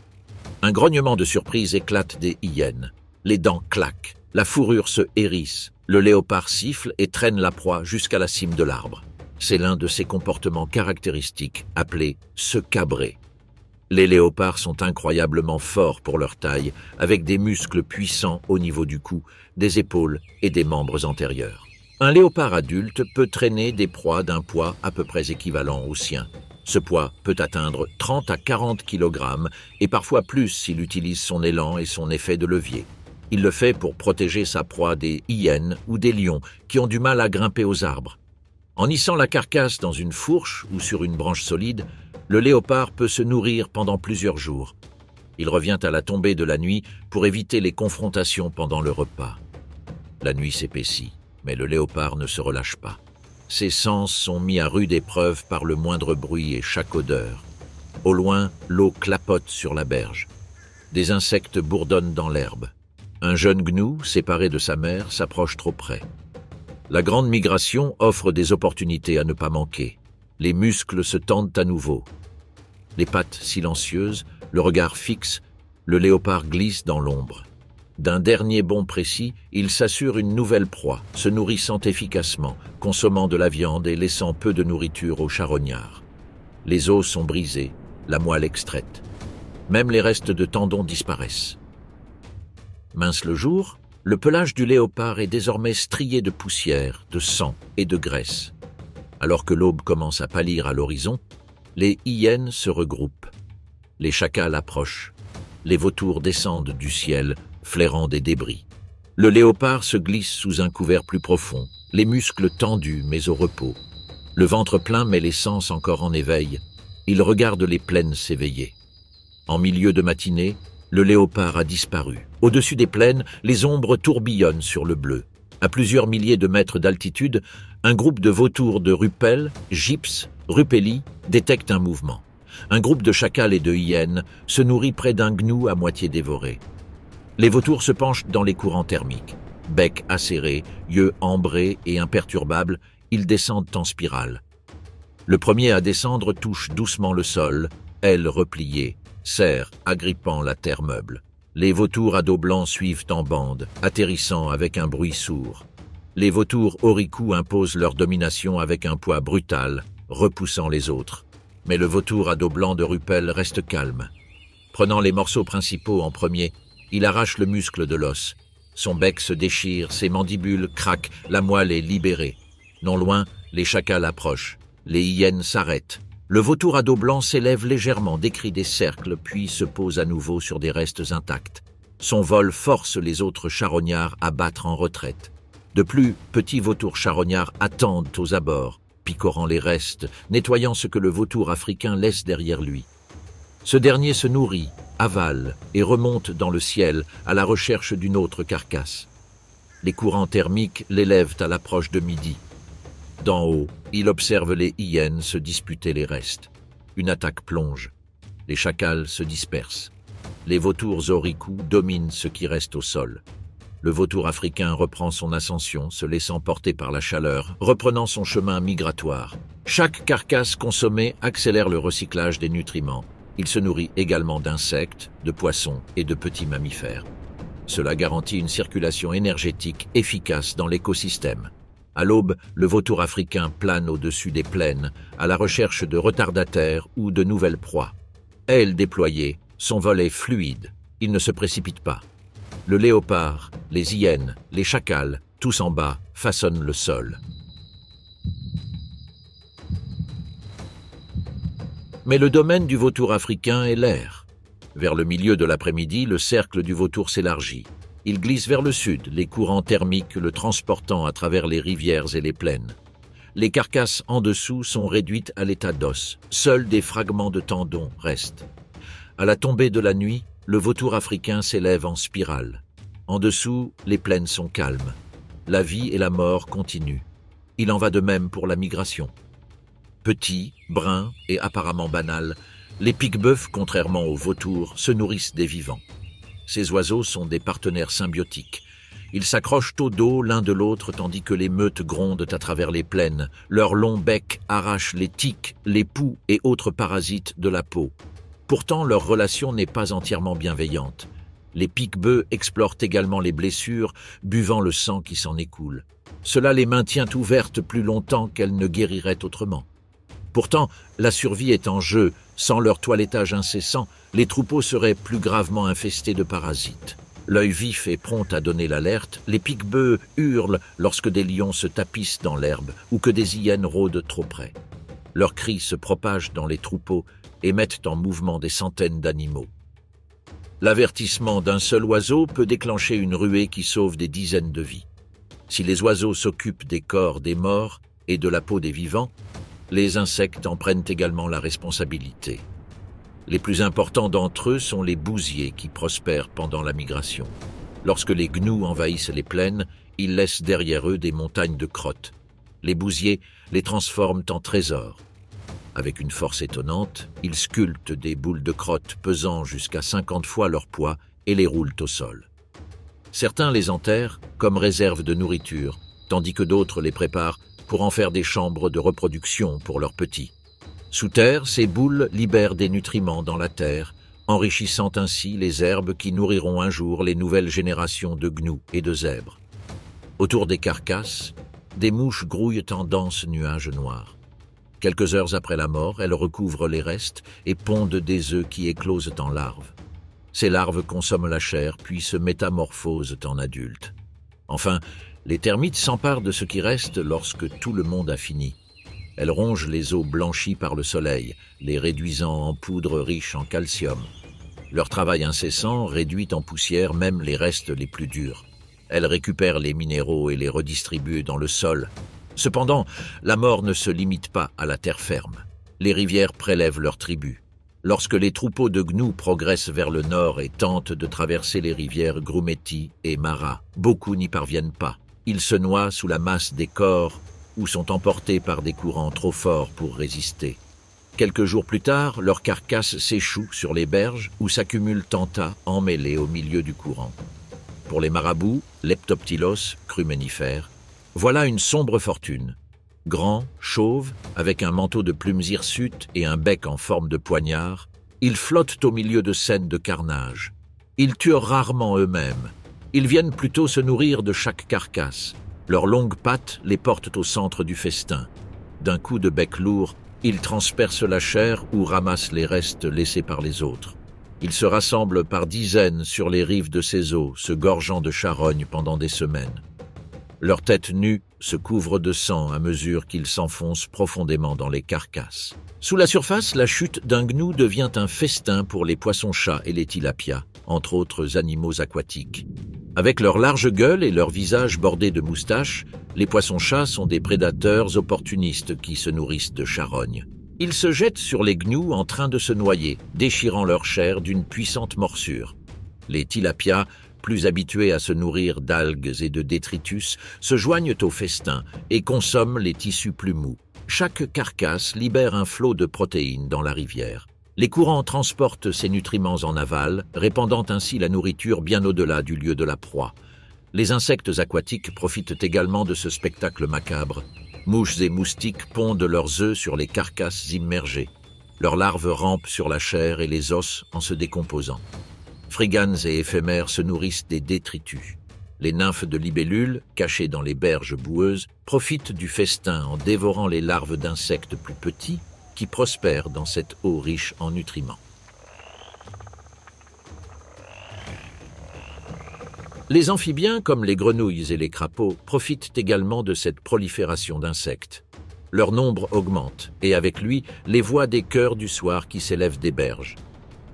Un grognement de surprise éclate des hyènes. Les dents claquent, la fourrure se hérisse, le léopard siffle et traîne la proie jusqu'à la cime de l'arbre. C'est l'un de ces comportements caractéristiques appelés « se cabrer ». Les léopards sont incroyablement forts pour leur taille, avec des muscles puissants au niveau du cou, des épaules et des membres antérieurs. Un léopard adulte peut traîner des proies d'un poids à peu près équivalent au sien. Ce poids peut atteindre 30 à 40 kg et parfois plus s'il utilise son élan et son effet de levier. Il le fait pour protéger sa proie des hyènes ou des lions qui ont du mal à grimper aux arbres. En hissant la carcasse dans une fourche ou sur une branche solide, le léopard peut se nourrir pendant plusieurs jours. Il revient à la tombée de la nuit pour éviter les confrontations pendant le repas. La nuit s'épaissit, mais le léopard ne se relâche pas. Ses sens sont mis à rude épreuve par le moindre bruit et chaque odeur. Au loin, l'eau clapote sur la berge. Des insectes bourdonnent dans l'herbe. Un jeune gnou, séparé de sa mère, s'approche trop près. La grande migration offre des opportunités à ne pas manquer. Les muscles se tendent à nouveau. Les pattes silencieuses, le regard fixe, le léopard glisse dans l'ombre. D'un dernier bond précis, il s'assure une nouvelle proie, se nourrissant efficacement, consommant de la viande et laissant peu de nourriture aux charognards. Les os sont brisés, la moelle extraite. Même les restes de tendons disparaissent. Mince le jour, le pelage du léopard est désormais strié de poussière, de sang et de graisse. Alors que l'aube commence à pâlir à l'horizon, les hyènes se regroupent. Les chacals approchent. Les vautours descendent du ciel, flairant des débris. Le léopard se glisse sous un couvert plus profond, les muscles tendus mais au repos. Le ventre plein mais les sens encore en éveil. Il regarde les plaines s'éveiller. En milieu de matinée, le léopard a disparu. Au-dessus des plaines, les ombres tourbillonnent sur le bleu. À plusieurs milliers de mètres d'altitude, un groupe de vautours de rupelles, gypses, rupelli détecte un mouvement. Un groupe de chacals et de hyènes se nourrit près d'un gnou à moitié dévoré. Les vautours se penchent dans les courants thermiques. Bec acéré, yeux ambrés et imperturbables, ils descendent en spirale. Le premier à descendre touche doucement le sol, ailes repliées, serre agrippant la terre meuble. Les vautours à dos blanc suivent en bande, atterrissant avec un bruit sourd. Les vautours oricoux imposent leur domination avec un poids brutal, repoussant les autres. Mais le vautour à dos blanc de Rupel reste calme. Prenant les morceaux principaux en premier, il arrache le muscle de l'os. Son bec se déchire, ses mandibules craquent, la moelle est libérée. Non loin, les chacals approchent. Les hyènes s'arrêtent. Le vautour à dos blanc s'élève légèrement, décrit des cercles, puis se pose à nouveau sur des restes intacts. Son vol force les autres charognards à battre en retraite. De plus petits vautours charognards attendent aux abords, picorant les restes, nettoyant ce que le vautour africain laisse derrière lui. Ce dernier se nourrit, avale et remonte dans le ciel à la recherche d'une autre carcasse. Les courants thermiques l'élèvent à l'approche de midi. D'en haut, il observe les hyènes se disputer les restes. Une attaque plonge. Les chacals se dispersent. Les vautours oricoux dominent ce qui reste au sol. Le vautour africain reprend son ascension, se laissant porter par la chaleur, reprenant son chemin migratoire. Chaque carcasse consommée accélère le recyclage des nutriments. Il se nourrit également d'insectes, de poissons et de petits mammifères. Cela garantit une circulation énergétique efficace dans l'écosystème. À l'aube, le vautour africain plane au-dessus des plaines, à la recherche de retardataires ou de nouvelles proies. Ailes déployées, son vol est fluide, il ne se précipite pas. Le léopard, les hyènes, les chacals, tous en bas, façonnent le sol. Mais le domaine du vautour africain est l'air. Vers le milieu de l'après-midi, le cercle du vautour s'élargit. Il glisse vers le sud, les courants thermiques le transportant à travers les rivières et les plaines. Les carcasses en dessous sont réduites à l'état d'os. Seuls des fragments de tendons restent. À la tombée de la nuit, le vautour africain s'élève en spirale. En dessous, les plaines sont calmes. La vie et la mort continuent. Il en va de même pour la migration. Petits, bruns et apparemment banals, les pique-bœufs, contrairement aux vautours, se nourrissent des vivants. Ces oiseaux sont des partenaires symbiotiques. Ils s'accrochent au dos l'un de l'autre tandis que les meutes grondent à travers les plaines. Leurs longs becs arrachent les tiques, les poux et autres parasites de la peau. Pourtant, leur relation n'est pas entièrement bienveillante. Les pique-bœufs explorent également les blessures, buvant le sang qui s'en écoule. Cela les maintient ouvertes plus longtemps qu'elles ne guériraient autrement. Pourtant, la survie est en jeu. Sans leur toilettage incessant, les troupeaux seraient plus gravement infestés de parasites. L'œil vif et prompt à donner l'alerte, les pique-bœufs hurlent lorsque des lions se tapissent dans l'herbe ou que des hyènes rôdent trop près. Leurs cris se propagent dans les troupeaux et mettent en mouvement des centaines d'animaux. L'avertissement d'un seul oiseau peut déclencher une ruée qui sauve des dizaines de vies. Si les oiseaux s'occupent des corps des morts et de la peau des vivants, les insectes en prennent également la responsabilité. Les plus importants d'entre eux sont les bousiers qui prospèrent pendant la migration. Lorsque les gnous envahissent les plaines, ils laissent derrière eux des montagnes de crottes. Les bousiers les transforment en trésors. Avec une force étonnante, ils sculptent des boules de crottes pesant jusqu'à 50 fois leur poids et les roulent au sol. Certains les enterrent comme réserve de nourriture, tandis que d'autres les préparent pour en faire des chambres de reproduction pour leurs petits. Sous terre, ces boules libèrent des nutriments dans la terre, enrichissant ainsi les herbes qui nourriront un jour les nouvelles générations de gnous et de zèbres. Autour des carcasses, des mouches grouillent en denses nuages noirs. Quelques heures après la mort, elles recouvrent les restes et pondent des œufs qui éclosent en larves. Ces larves consomment la chair, puis se métamorphosent en adultes. Enfin, les termites s'emparent de ce qui reste lorsque tout le monde a fini. Elles rongent les os blanchis par le soleil, les réduisant en poudre riche en calcium. Leur travail incessant réduit en poussière même les restes les plus durs. Elles récupèrent les minéraux et les redistribuent dans le sol. Cependant, la mort ne se limite pas à la terre ferme. Les rivières prélèvent leur tribut. Lorsque les troupeaux de gnous progressent vers le nord et tentent de traverser les rivières Grumeti et Mara, beaucoup n'y parviennent pas. Ils se noient sous la masse des corps ou sont emportés par des courants trop forts pour résister. Quelques jours plus tard, leurs carcasses s'échouent sur les berges où s'accumulent en tas emmêlés au milieu du courant. Pour les marabouts, Leptoptylos, crumenifères, voilà une sombre fortune. Grand, chauve, avec un manteau de plumes hirsutes et un bec en forme de poignard, ils flottent au milieu de scènes de carnage. Ils tuent rarement eux-mêmes. Ils viennent plutôt se nourrir de chaque carcasse. Leurs longues pattes les portent au centre du festin. D'un coup de bec lourd, ils transpercent la chair ou ramassent les restes laissés par les autres. Ils se rassemblent par dizaines sur les rives de ces eaux, se gorgeant de charogne pendant des semaines. Leurs têtes nues se couvrent de sang à mesure qu'ils s'enfoncent profondément dans les carcasses. Sous la surface, la chute d'un gnou devient un festin pour les poissons-chats et les tilapias, entre autres animaux aquatiques. Avec leur large gueule et leur visage bordé de moustaches, les poissons-chats sont des prédateurs opportunistes qui se nourrissent de charogne. Ils se jettent sur les gnous en train de se noyer, déchirant leur chair d'une puissante morsure. Les tilapias, plus habitués à se nourrir d'algues et de détritus, se joignent au festin et consomment les tissus plus mous. Chaque carcasse libère un flot de protéines dans la rivière. Les courants transportent ces nutriments en aval, répandant ainsi la nourriture bien au-delà du lieu de la proie. Les insectes aquatiques profitent également de ce spectacle macabre. Mouches et moustiques pondent leurs œufs sur les carcasses immergées. Leurs larves rampent sur la chair et les os en se décomposant. Friganes et éphémères se nourrissent des détritus. Les nymphes de libellules, cachées dans les berges boueuses, profitent du festin en dévorant les larves d'insectes plus petits qui prospèrent dans cette eau riche en nutriments. Les amphibiens, comme les grenouilles et les crapauds, profitent également de cette prolifération d'insectes. Leur nombre augmente, et avec lui, les voix des chœurs du soir qui s'élèvent des berges.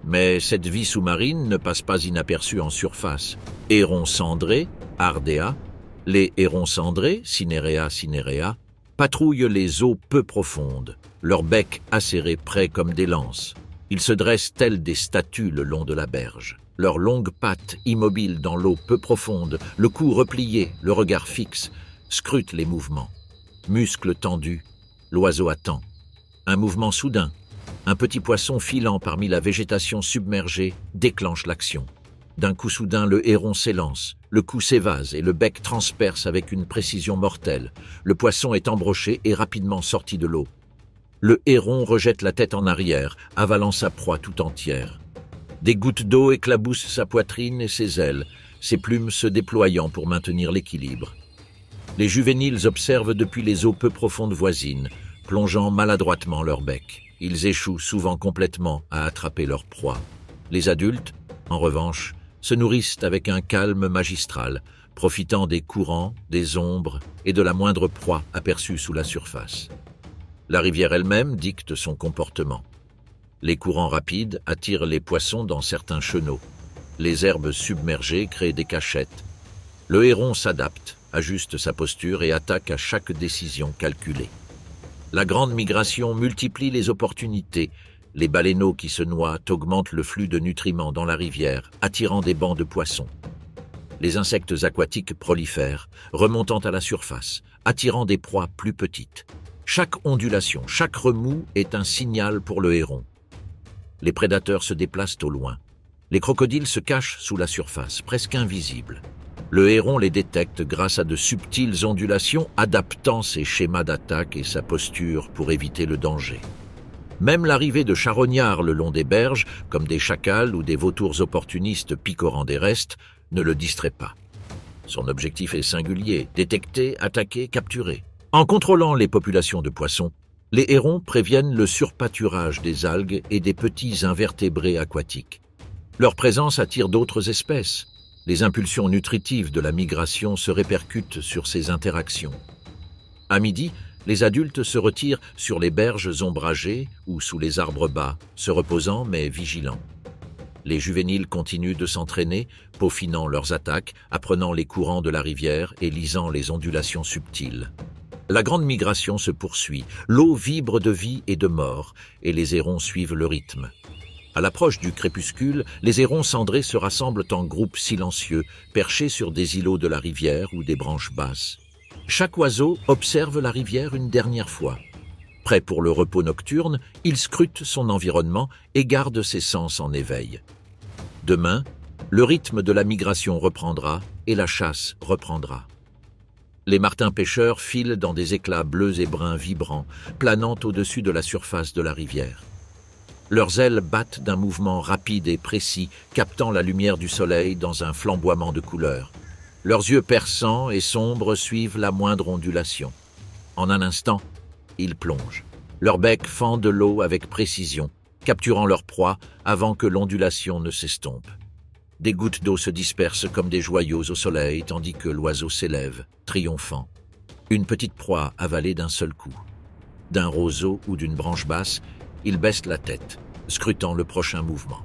Mais cette vie sous-marine ne passe pas inaperçue en surface. Hérons cendrés, Ardea, les hérons cendrés, Cinerea cinerea, patrouillent les eaux peu profondes, leurs becs acérés près comme des lances. Ils se dressent tels des statues le long de la berge. Leurs longues pattes, immobiles dans l'eau peu profonde, le cou replié, le regard fixe, scrutent les mouvements. Muscles tendus, l'oiseau attend. Un mouvement soudain, un petit poisson filant parmi la végétation submergée déclenche l'action. D'un coup soudain, le héron s'élance, le cou s'évase et le bec transperce avec une précision mortelle. Le poisson est embroché et rapidement sorti de l'eau. Le héron rejette la tête en arrière, avalant sa proie tout entière. Des gouttes d'eau éclaboussent sa poitrine et ses ailes, ses plumes se déployant pour maintenir l'équilibre. Les juvéniles observent depuis les eaux peu profondes voisines, plongeant maladroitement leur bec. Ils échouent souvent complètement à attraper leur proie. Les adultes, en revanche, se nourrissent avec un calme magistral, profitant des courants, des ombres et de la moindre proie aperçue sous la surface. La rivière elle-même dicte son comportement. Les courants rapides attirent les poissons dans certains chenaux. Les herbes submergées créent des cachettes. Le héron s'adapte, ajuste sa posture et attaque à chaque décision calculée. La grande migration multiplie les opportunités. Les baleineaux qui se noient augmentent le flux de nutriments dans la rivière, attirant des bancs de poissons. Les insectes aquatiques prolifèrent, remontant à la surface, attirant des proies plus petites. Chaque ondulation, chaque remous est un signal pour le héron. Les prédateurs se déplacent au loin. Les crocodiles se cachent sous la surface, presque invisibles. Le héron les détecte grâce à de subtiles ondulations, adaptant ses schémas d'attaque et sa posture pour éviter le danger. Même l'arrivée de charognards le long des berges, comme des chacals ou des vautours opportunistes picorant des restes, ne le distrait pas. Son objectif est singulier, détecter, attaquer, capturer. En contrôlant les populations de poissons, les hérons préviennent le surpâturage des algues et des petits invertébrés aquatiques. Leur présence attire d'autres espèces. Les impulsions nutritives de la migration se répercutent sur ces interactions. À midi, les adultes se retirent sur les berges ombragées ou sous les arbres bas, se reposant mais vigilants. Les juvéniles continuent de s'entraîner, peaufinant leurs attaques, apprenant les courants de la rivière et lisant les ondulations subtiles. La grande migration se poursuit, l'eau vibre de vie et de mort, et les hérons suivent le rythme. À l'approche du crépuscule, les hérons cendrés se rassemblent en groupes silencieux, perchés sur des îlots de la rivière ou des branches basses. Chaque oiseau observe la rivière une dernière fois. Prêt pour le repos nocturne, il scrute son environnement et garde ses sens en éveil. Demain, le rythme de la migration reprendra et la chasse reprendra. Les martins pêcheurs filent dans des éclats bleus et bruns vibrants, planant au-dessus de la surface de la rivière. Leurs ailes battent d'un mouvement rapide et précis, captant la lumière du soleil dans un flamboiement de couleurs. Leurs yeux perçants et sombres suivent la moindre ondulation. En un instant, ils plongent. Leur bec fend de l'eau avec précision, capturant leur proie avant que l'ondulation ne s'estompe. Des gouttes d'eau se dispersent comme des joyaux au soleil, tandis que l'oiseau s'élève, triomphant. Une petite proie avalée d'un seul coup. D'un roseau ou d'une branche basse, il baisse la tête, scrutant le prochain mouvement.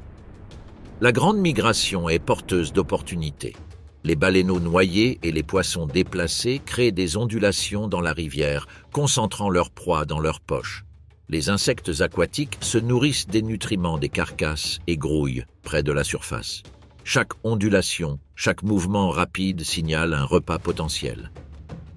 La grande migration est porteuse d'opportunités. Les baleineaux noyés et les poissons déplacés créent des ondulations dans la rivière, concentrant leur proie dans leurs poches. Les insectes aquatiques se nourrissent des nutriments des carcasses et grouillent près de la surface. Chaque ondulation, chaque mouvement rapide signale un repas potentiel.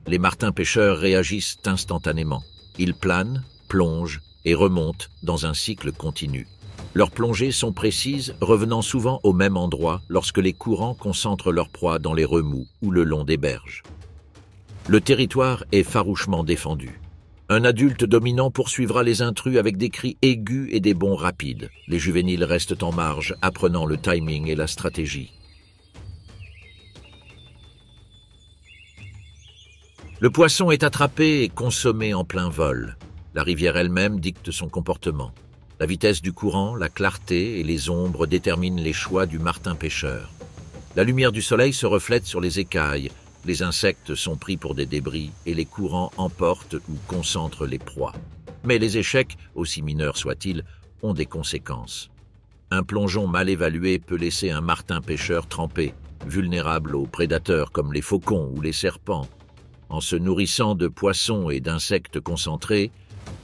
Les martins pêcheurs réagissent instantanément. Ils planent, plongent et remontent dans un cycle continu. Leurs plongées sont précises, revenant souvent au même endroit lorsque les courants concentrent leur proie dans les remous ou le long des berges. Le territoire est farouchement défendu. Un adulte dominant poursuivra les intrus avec des cris aigus et des bonds rapides. Les juvéniles restent en marge, apprenant le timing et la stratégie. Le poisson est attrapé et consommé en plein vol. La rivière elle-même dicte son comportement. La vitesse du courant, la clarté et les ombres déterminent les choix du martin pêcheur. La lumière du soleil se reflète sur les écailles, les insectes sont pris pour des débris et les courants emportent ou concentrent les proies. Mais les échecs, aussi mineurs soient-ils, ont des conséquences. Un plongeon mal évalué peut laisser un martin pêcheur trempé, vulnérable aux prédateurs comme les faucons ou les serpents. En se nourrissant de poissons et d'insectes concentrés,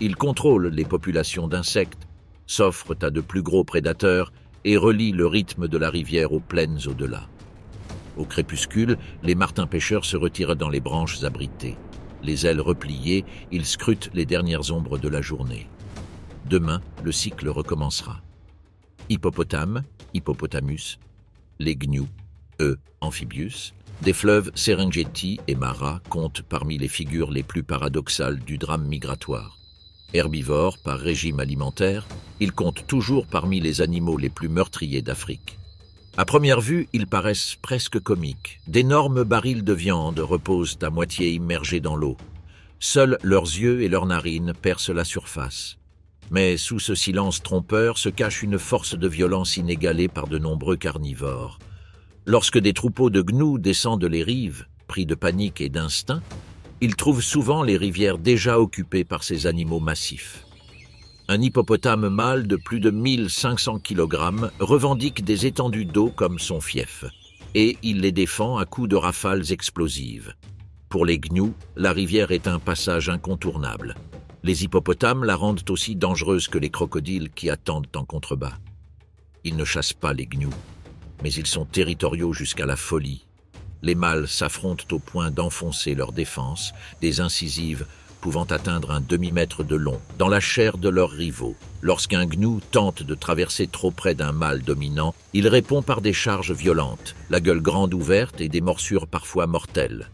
il contrôle les populations d'insectes, s'offre à de plus gros prédateurs et relie le rythme de la rivière aux plaines au-delà. Au crépuscule, les martins pêcheurs se retirent dans les branches abritées. Les ailes repliées, ils scrutent les dernières ombres de la journée. Demain, le cycle recommencera. Hippopotame, hippopotamus, les gnous, amphibius, des fleuves Serengeti et Mara comptent parmi les figures les plus paradoxales du drame migratoire. Herbivores par régime alimentaire, ils comptent toujours parmi les animaux les plus meurtriers d'Afrique. À première vue, ils paraissent presque comiques. D'énormes barils de viande reposent à moitié immergés dans l'eau. Seuls leurs yeux et leurs narines percent la surface. Mais sous ce silence trompeur se cache une force de violence inégalée par de nombreux carnivores. Lorsque des troupeaux de gnous descendent les rives, pris de panique et d'instinct, ils trouvent souvent les rivières déjà occupées par ces animaux massifs. Un hippopotame mâle de plus de 1500 kg revendique des étendues d'eau comme son fief, et il les défend à coups de rafales explosives. Pour les gnous, la rivière est un passage incontournable. Les hippopotames la rendent aussi dangereuse que les crocodiles qui attendent en contrebas. Ils ne chassent pas les gnous, mais ils sont territoriaux jusqu'à la folie. Les mâles s'affrontent au point d'enfoncer leur défense, des incisives pouvant atteindre un demi-mètre de long, dans la chair de leurs rivaux. Lorsqu'un gnou tente de traverser trop près d'un mâle dominant, il répond par des charges violentes, la gueule grande ouverte et des morsures parfois mortelles.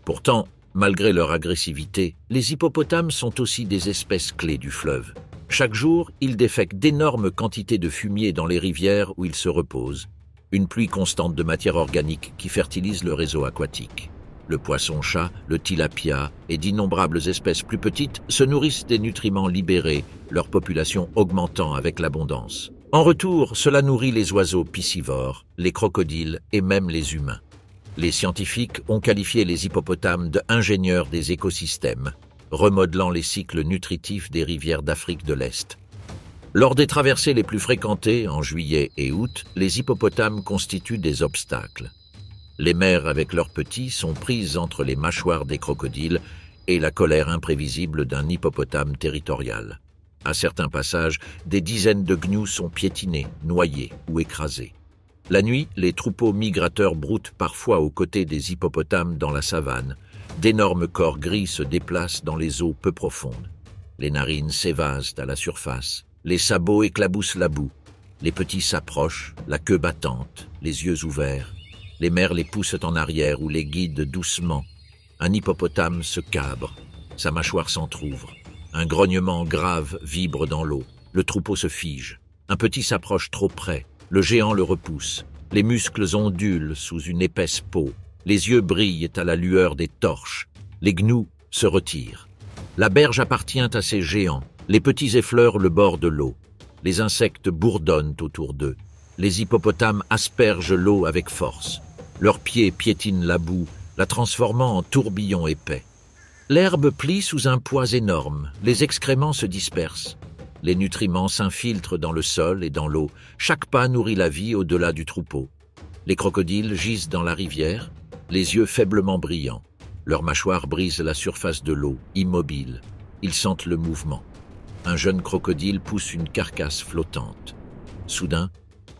Pourtant, malgré leur agressivité, les hippopotames sont aussi des espèces clés du fleuve. Chaque jour, ils défèquent d'énormes quantités de fumier dans les rivières où ils se reposent. Une pluie constante de matière organique qui fertilise le réseau aquatique. Le poisson-chat, le tilapia et d'innombrables espèces plus petites se nourrissent des nutriments libérés, leur population augmentant avec l'abondance. En retour, cela nourrit les oiseaux piscivores, les crocodiles et même les humains. Les scientifiques ont qualifié les hippopotames de ingénieurs des écosystèmes, remodelant les cycles nutritifs des rivières d'Afrique de l'Est. Lors des traversées les plus fréquentées, en juillet et août, les hippopotames constituent des obstacles. Les mères avec leurs petits sont prises entre les mâchoires des crocodiles et la colère imprévisible d'un hippopotame territorial. À certains passages, des dizaines de gnous sont piétinés, noyés ou écrasés. La nuit, les troupeaux migrateurs broutent parfois aux côtés des hippopotames dans la savane. D'énormes corps gris se déplacent dans les eaux peu profondes. Les narines s'évasent à la surface. Les sabots éclaboussent la boue. Les petits s'approchent, la queue battante, les yeux ouverts. Les mères les poussent en arrière ou les guident doucement. Un hippopotame se cabre. Sa mâchoire s'entr'ouvre. Un grognement grave vibre dans l'eau. Le troupeau se fige. Un petit s'approche trop près. Le géant le repousse. Les muscles ondulent sous une épaisse peau. Les yeux brillent à la lueur des torches. Les gnous se retirent. La berge appartient à ces géants. Les petits effleurent le bord de l'eau. Les insectes bourdonnent autour d'eux. Les hippopotames aspergent l'eau avec force. Leurs pieds piétinent la boue, la transformant en tourbillon épais. L'herbe plie sous un poids énorme. Les excréments se dispersent. Les nutriments s'infiltrent dans le sol et dans l'eau. Chaque pas nourrit la vie au-delà du troupeau. Les crocodiles gisent dans la rivière, les yeux faiblement brillants. Leurs mâchoires brisent la surface de l'eau, immobiles. Ils sentent le mouvement. Un jeune crocodile pousse une carcasse flottante. Soudain,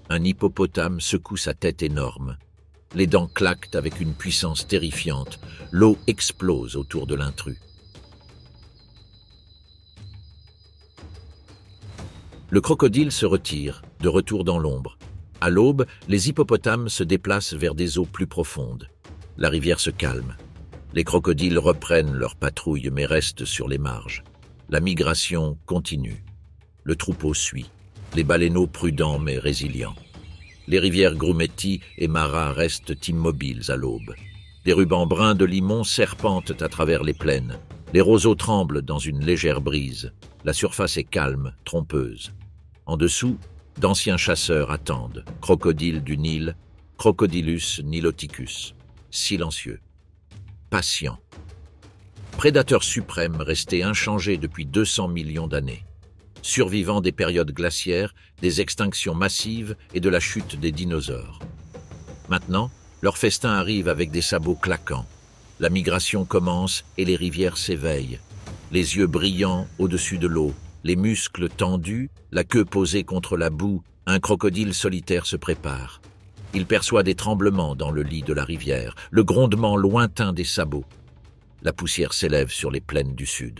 un hippopotame secoue sa tête énorme. Les dents claquent avec une puissance terrifiante. L'eau explose autour de l'intrus. Le crocodile se retire, de retour dans l'ombre. À l'aube, les hippopotames se déplacent vers des eaux plus profondes. La rivière se calme. Les crocodiles reprennent leur patrouille mais restent sur les marges. La migration continue. Le troupeau suit. Les baleineaux prudents mais résilients. Les rivières Grumeti et Mara restent immobiles à l'aube. Des rubans bruns de limon serpentent à travers les plaines. Les roseaux tremblent dans une légère brise. La surface est calme, trompeuse. En dessous, d'anciens chasseurs attendent. Crocodiles du Nil, Crocodilus niloticus. Silencieux. Patients. Prédateurs suprêmes restés inchangés depuis 200 millions d'années. Survivants des périodes glaciaires, des extinctions massives et de la chute des dinosaures. Maintenant, leur festin arrive avec des sabots claquants. La migration commence et les rivières s'éveillent. Les yeux brillants au-dessus de l'eau, les muscles tendus, la queue posée contre la boue, un crocodile solitaire se prépare. Il perçoit des tremblements dans le lit de la rivière, le grondement lointain des sabots. La poussière s'élève sur les plaines du sud.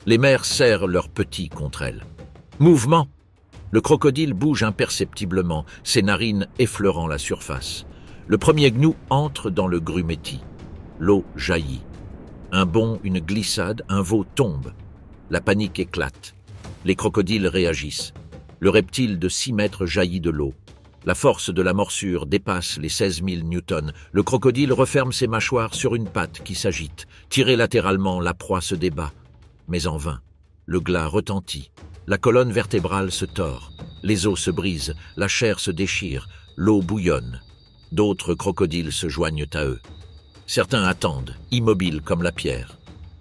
Les mères serrent leurs petits contre elles. Mouvement! Le crocodile bouge imperceptiblement, ses narines effleurant la surface. Le premier gnou entre dans le Grumeti. L'eau jaillit. Un bond, une glissade, un veau tombe. La panique éclate. Les crocodiles réagissent. Le reptile de 6 mètres jaillit de l'eau. La force de la morsure dépasse les 16 000 newtons. Le crocodile referme ses mâchoires sur une patte qui s'agite. Tiré latéralement, la proie se débat. Mais en vain. Le glas retentit. La colonne vertébrale se tord. Les os se brisent. La chair se déchire. L'eau bouillonne. D'autres crocodiles se joignent à eux. Certains attendent, immobiles comme la pierre.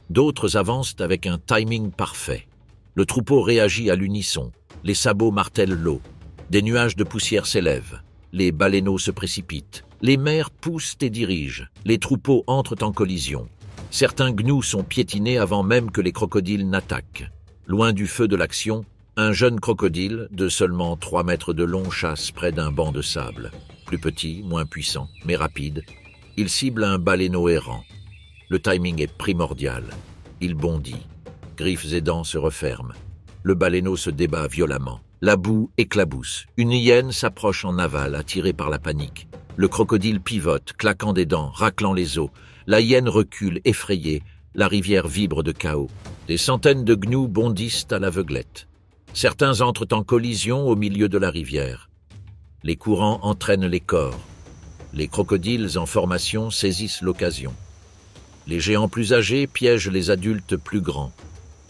D'autres avancent avec un timing parfait. Le troupeau réagit à l'unisson. Les sabots martèlent l'eau. Des nuages de poussière s'élèvent. Les baleineaux se précipitent. Les mers poussent et dirigent. Les troupeaux entrent en collision. Certains gnous sont piétinés avant même que les crocodiles n'attaquent. Loin du feu de l'action, un jeune crocodile, de seulement 3 mètres de long, chasse près d'un banc de sable. Plus petit, moins puissant, mais rapide, il cible un baleineau errant. Le timing est primordial. Il bondit. Griffes et dents se referment. Le baleineau se débat violemment. La boue éclabousse. Une hyène s'approche en aval, attirée par la panique. Le crocodile pivote, claquant des dents, raclant les os. La hyène recule, effrayée. La rivière vibre de chaos. Des centaines de gnous bondissent à l'aveuglette. Certains entrent en collision au milieu de la rivière. Les courants entraînent les corps. Les crocodiles en formation saisissent l'occasion. Les géants plus âgés piègent les adultes plus grands.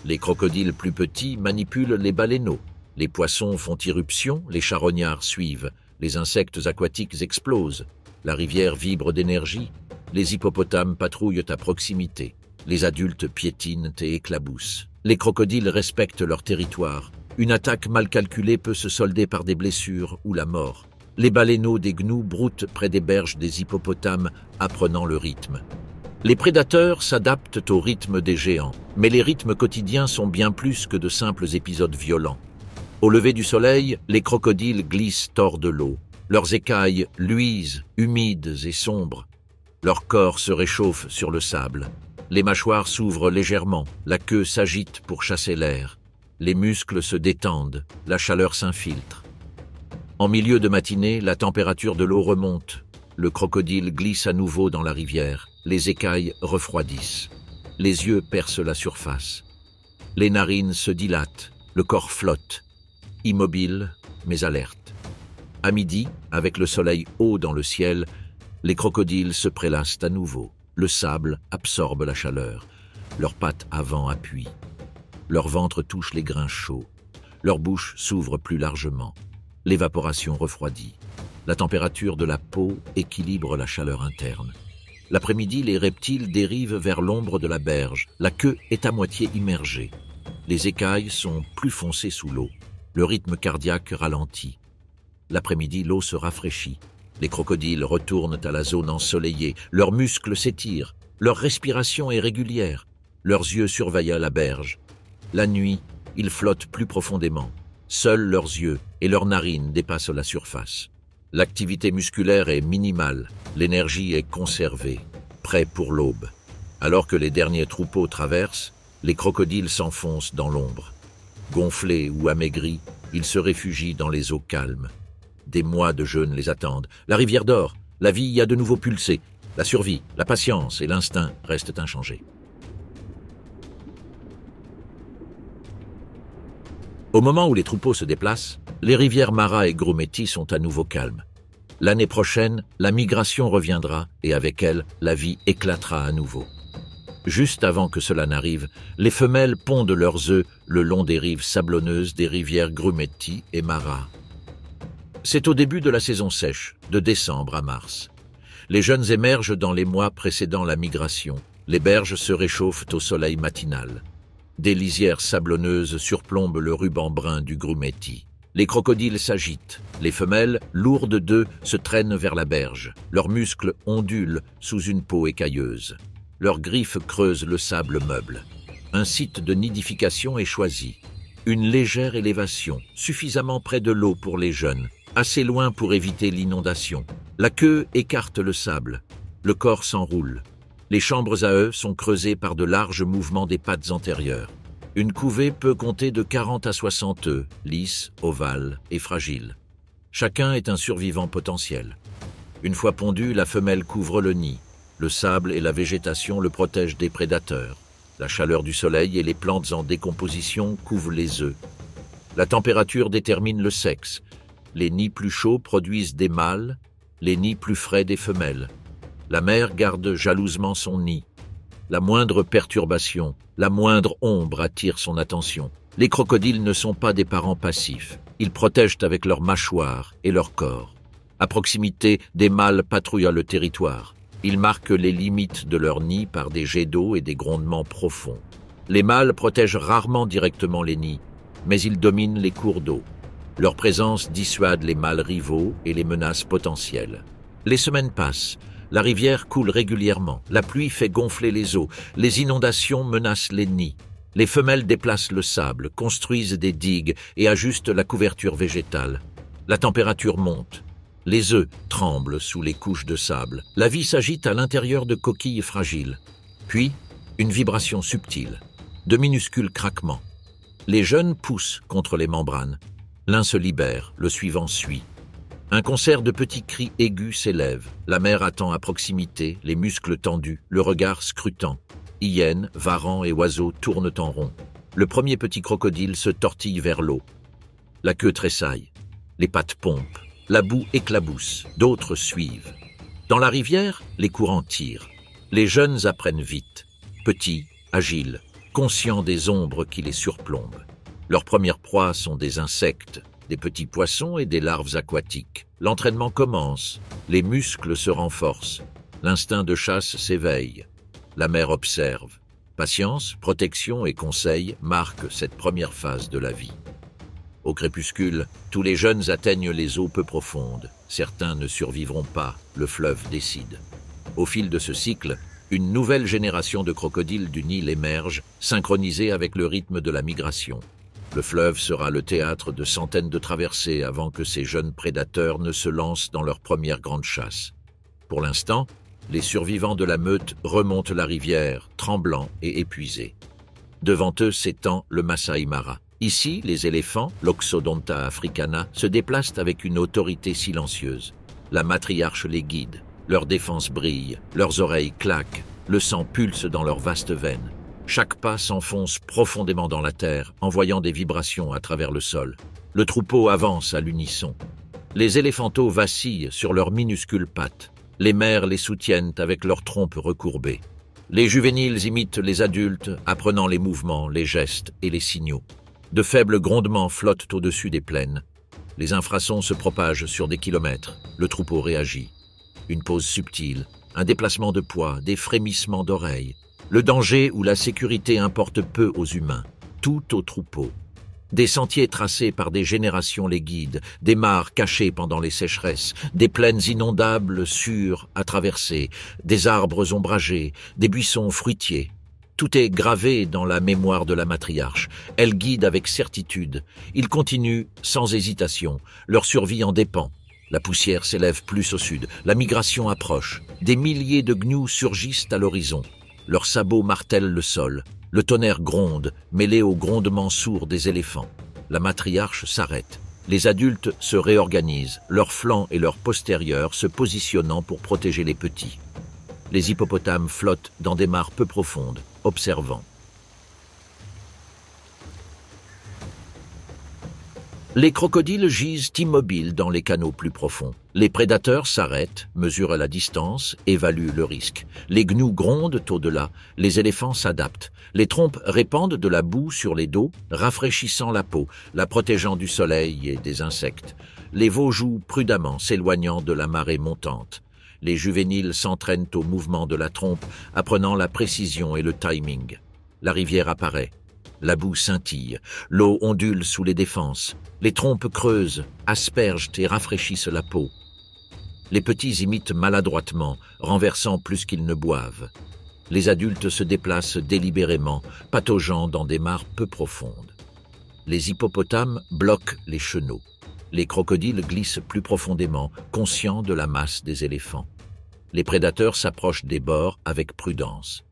Les crocodiles plus petits manipulent les baleineaux. Les poissons font irruption, les charognards suivent. Les insectes aquatiques explosent. La rivière vibre d'énergie. Les hippopotames patrouillent à proximité. Les adultes piétinent et éclaboussent. Les crocodiles respectent leur territoire. Une attaque mal calculée peut se solder par des blessures ou la mort. Les baleineaux des gnous broutent près des berges des hippopotames, apprenant le rythme. Les prédateurs s'adaptent au rythme des géants, mais les rythmes quotidiens sont bien plus que de simples épisodes violents. Au lever du soleil, les crocodiles glissent hors de l'eau. Leurs écailles luisent, humides et sombres. Leur corps se réchauffe sur le sable. Les mâchoires s'ouvrent légèrement, la queue s'agite pour chasser l'air. Les muscles se détendent, la chaleur s'infiltre. En milieu de matinée, la température de l'eau remonte. Le crocodile glisse à nouveau dans la rivière. Les écailles refroidissent. Les yeux percent la surface. Les narines se dilatent. Le corps flotte. Immobile, mais alerte. À midi, avec le soleil haut dans le ciel, les crocodiles se prélassent à nouveau. Le sable absorbe la chaleur. Leurs pattes avant appuient. Leur ventre touche les grains chauds. Leur bouche s'ouvre plus largement. L'évaporation refroidit. La température de la peau équilibre la chaleur interne. L'après-midi, les reptiles dérivent vers l'ombre de la berge. La queue est à moitié immergée. Les écailles sont plus foncées sous l'eau. Le rythme cardiaque ralentit. L'après-midi, l'eau se rafraîchit. Les crocodiles retournent à la zone ensoleillée. Leurs muscles s'étirent. Leur respiration est régulière. Leurs yeux surveillent la berge. La nuit, ils flottent plus profondément. Seuls leurs yeux et leurs narines dépassent la surface. L'activité musculaire est minimale, l'énergie est conservée, prêt pour l'aube. Alors que les derniers troupeaux traversent, les crocodiles s'enfoncent dans l'ombre. Gonflés ou amaigris, ils se réfugient dans les eaux calmes. Des mois de jeûne les attendent. La rivière dort, la vie y a de nouveau pulsé. La survie, la patience et l'instinct restent inchangés. Au moment où les troupeaux se déplacent, les rivières Mara et Grumeti sont à nouveau calmes. L'année prochaine, la migration reviendra et avec elle, la vie éclatera à nouveau. Juste avant que cela n'arrive, les femelles pondent leurs œufs le long des rives sablonneuses des rivières Grumeti et Mara. C'est au début de la saison sèche, de décembre à mars. Les jeunes émergent dans les mois précédant la migration. Les berges se réchauffent au soleil matinal. Des lisières sablonneuses surplombent le ruban brun du Grumeti. Les crocodiles s'agitent. Les femelles, lourdes d'œufs, se traînent vers la berge. Leurs muscles ondulent sous une peau écailleuse. Leurs griffes creusent le sable meuble. Un site de nidification est choisi. Une légère élévation, suffisamment près de l'eau pour les jeunes, assez loin pour éviter l'inondation. La queue écarte le sable. Le corps s'enroule. Les chambres à œufs sont creusées par de larges mouvements des pattes antérieures. Une couvée peut compter de 40 à 60 œufs, lisses, ovales et fragiles. Chacun est un survivant potentiel. Une fois pondu, la femelle couvre le nid. Le sable et la végétation le protègent des prédateurs. La chaleur du soleil et les plantes en décomposition couvrent les œufs. La température détermine le sexe. Les nids plus chauds produisent des mâles, les nids plus frais des femelles. La mère garde jalousement son nid. La moindre perturbation, la moindre ombre attire son attention. Les crocodiles ne sont pas des parents passifs. Ils protègent avec leurs mâchoires et leur corps. À proximité, des mâles patrouillent le territoire. Ils marquent les limites de leur nid par des jets d'eau et des grondements profonds. Les mâles protègent rarement directement les nids, mais ils dominent les cours d'eau. Leur présence dissuade les mâles rivaux et les menaces potentielles. Les semaines passent. La rivière coule régulièrement. La pluie fait gonfler les eaux. Les inondations menacent les nids. Les femelles déplacent le sable, construisent des digues et ajustent la couverture végétale. La température monte. Les œufs tremblent sous les couches de sable. La vie s'agite à l'intérieur de coquilles fragiles. Puis, une vibration subtile. De minuscules craquements. Les jeunes poussent contre les membranes. L'un se libère, le suivant suit. Un concert de petits cris aigus s'élève. La mère attend à proximité, les muscles tendus, le regard scrutant. Hyènes, varans et oiseaux tournent en rond. Le premier petit crocodile se tortille vers l'eau. La queue tressaille. Les pattes pompent. La boue éclabousse. D'autres suivent. Dans la rivière, les courants tirent. Les jeunes apprennent vite. Petits, agiles, conscients des ombres qui les surplombent. Leurs premières proies sont des insectes, des petits poissons et des larves aquatiques. L'entraînement commence, les muscles se renforcent, l'instinct de chasse s'éveille. La mère observe. Patience, protection et conseil marquent cette première phase de la vie. Au crépuscule, tous les jeunes atteignent les eaux peu profondes. Certains ne survivront pas, le fleuve décide. Au fil de ce cycle, une nouvelle génération de crocodiles du Nil émerge, synchronisée avec le rythme de la migration. Le fleuve sera le théâtre de centaines de traversées avant que ces jeunes prédateurs ne se lancent dans leur première grande chasse. Pour l'instant, les survivants de la meute remontent la rivière, tremblants et épuisés. Devant eux s'étend le Masai Mara. Ici, les éléphants, l'Oxodonta africana, se déplacent avec une autorité silencieuse. La matriarche les guide, leur défense brille, leurs oreilles claquent, le sang pulse dans leurs vastes veines. Chaque pas s'enfonce profondément dans la terre, envoyant des vibrations à travers le sol. Le troupeau avance à l'unisson. Les éléphantaux vacillent sur leurs minuscules pattes. Les mères les soutiennent avec leurs trompes recourbées. Les juvéniles imitent les adultes, apprenant les mouvements, les gestes et les signaux. De faibles grondements flottent au-dessus des plaines. Les infrasons se propagent sur des kilomètres. Le troupeau réagit. Une pause subtile, un déplacement de poids, des frémissements d'oreilles. Le danger ou la sécurité importe peu aux humains, tout au troupeau. Des sentiers tracés par des générations les guident, des mares cachées pendant les sécheresses, des plaines inondables sûres à traverser, des arbres ombragés, des buissons fruitiers. Tout est gravé dans la mémoire de la matriarche. Elle guide avec certitude. Ils continuent sans hésitation. Leur survie en dépend. La poussière s'élève plus au sud. La migration approche. Des milliers de gnous surgissent à l'horizon. Leurs sabots martèlent le sol. Le tonnerre gronde, mêlé au grondement sourd des éléphants. La matriarche s'arrête. Les adultes se réorganisent, leurs flancs et leurs postérieurs se positionnant pour protéger les petits. Les hippopotames flottent dans des mares peu profondes, observant. Les crocodiles gisent immobiles dans les canaux plus profonds. Les prédateurs s'arrêtent, mesurent la distance, évaluent le risque. Les gnous grondent au-delà, les éléphants s'adaptent. Les trompes répandent de la boue sur les dos, rafraîchissant la peau, la protégeant du soleil et des insectes. Les veaux jouent prudemment, s'éloignant de la marée montante. Les juvéniles s'entraînent au mouvement de la trompe, apprenant la précision et le timing. La rivière apparaît. La boue scintille, l'eau ondule sous les défenses, les trompes creusent, aspergent et rafraîchissent la peau. Les petits imitent maladroitement, renversant plus qu'ils ne boivent. Les adultes se déplacent délibérément, pataugeant dans des mares peu profondes. Les hippopotames bloquent les chenaux. Les crocodiles glissent plus profondément, conscients de la masse des éléphants. Les prédateurs s'approchent des bords avec prudence.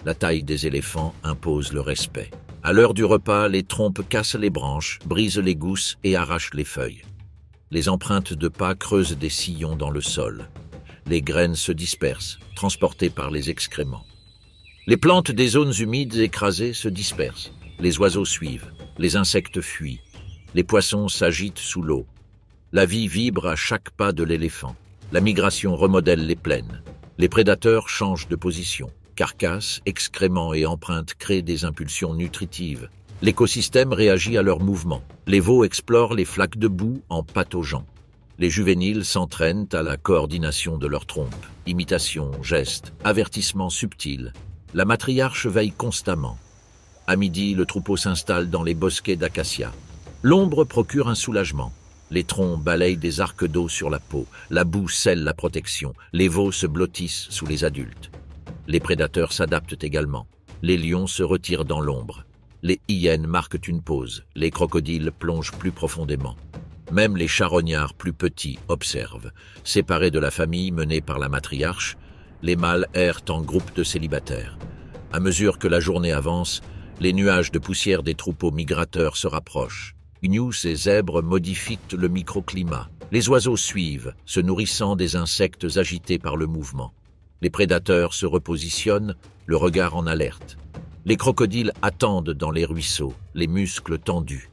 La taille des éléphants impose le respect. À l'heure du repas, les trompes cassent les branches, brisent les gousses et arrachent les feuilles. Les empreintes de pas creusent des sillons dans le sol. Les graines se dispersent, transportées par les excréments. Les plantes des zones humides écrasées se dispersent. Les oiseaux suivent. Les insectes fuient. Les poissons s'agitent sous l'eau. La vie vibre à chaque pas de l'éléphant. La migration remodèle les plaines. Les prédateurs changent de position. Carcasses, excréments et empreintes créent des impulsions nutritives. L'écosystème réagit à leurs mouvements. Les veaux explorent les flaques de boue en pataugeant. Les juvéniles s'entraînent à la coordination de leurs trompes. Imitation, gestes, avertissements subtils. La matriarche veille constamment. À midi, le troupeau s'installe dans les bosquets d'acacias. L'ombre procure un soulagement. Les troncs balayent des arcs d'eau sur la peau. La boue scelle la protection. Les veaux se blottissent sous les adultes. Les prédateurs s'adaptent également. Les lions se retirent dans l'ombre. Les hyènes marquent une pause. Les crocodiles plongent plus profondément. Même les charognards plus petits observent. Séparés de la famille menée par la matriarche, les mâles errent en groupe de célibataires. À mesure que la journée avance, les nuages de poussière des troupeaux migrateurs se rapprochent. Gnous et zèbres modifient le microclimat. Les oiseaux suivent, se nourrissant des insectes agités par le mouvement. Les prédateurs se repositionnent, le regard en alerte. Les crocodiles attendent dans les ruisseaux, les muscles tendus.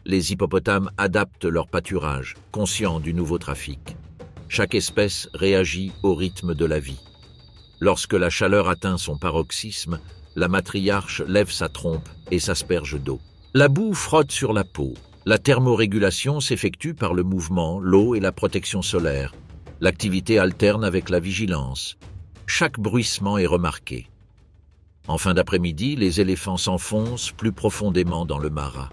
Les hippopotames adaptent leur pâturage, conscients du nouveau trafic. Chaque espèce réagit au rythme de la vie. Lorsque la chaleur atteint son paroxysme, la matriarche lève sa trompe et s'asperge d'eau. La boue frotte sur la peau. La thermorégulation s'effectue par le mouvement, l'eau et la protection solaire. L'activité alterne avec la vigilance. Chaque bruissement est remarqué. En fin d'après-midi, les éléphants s'enfoncent plus profondément dans le maras.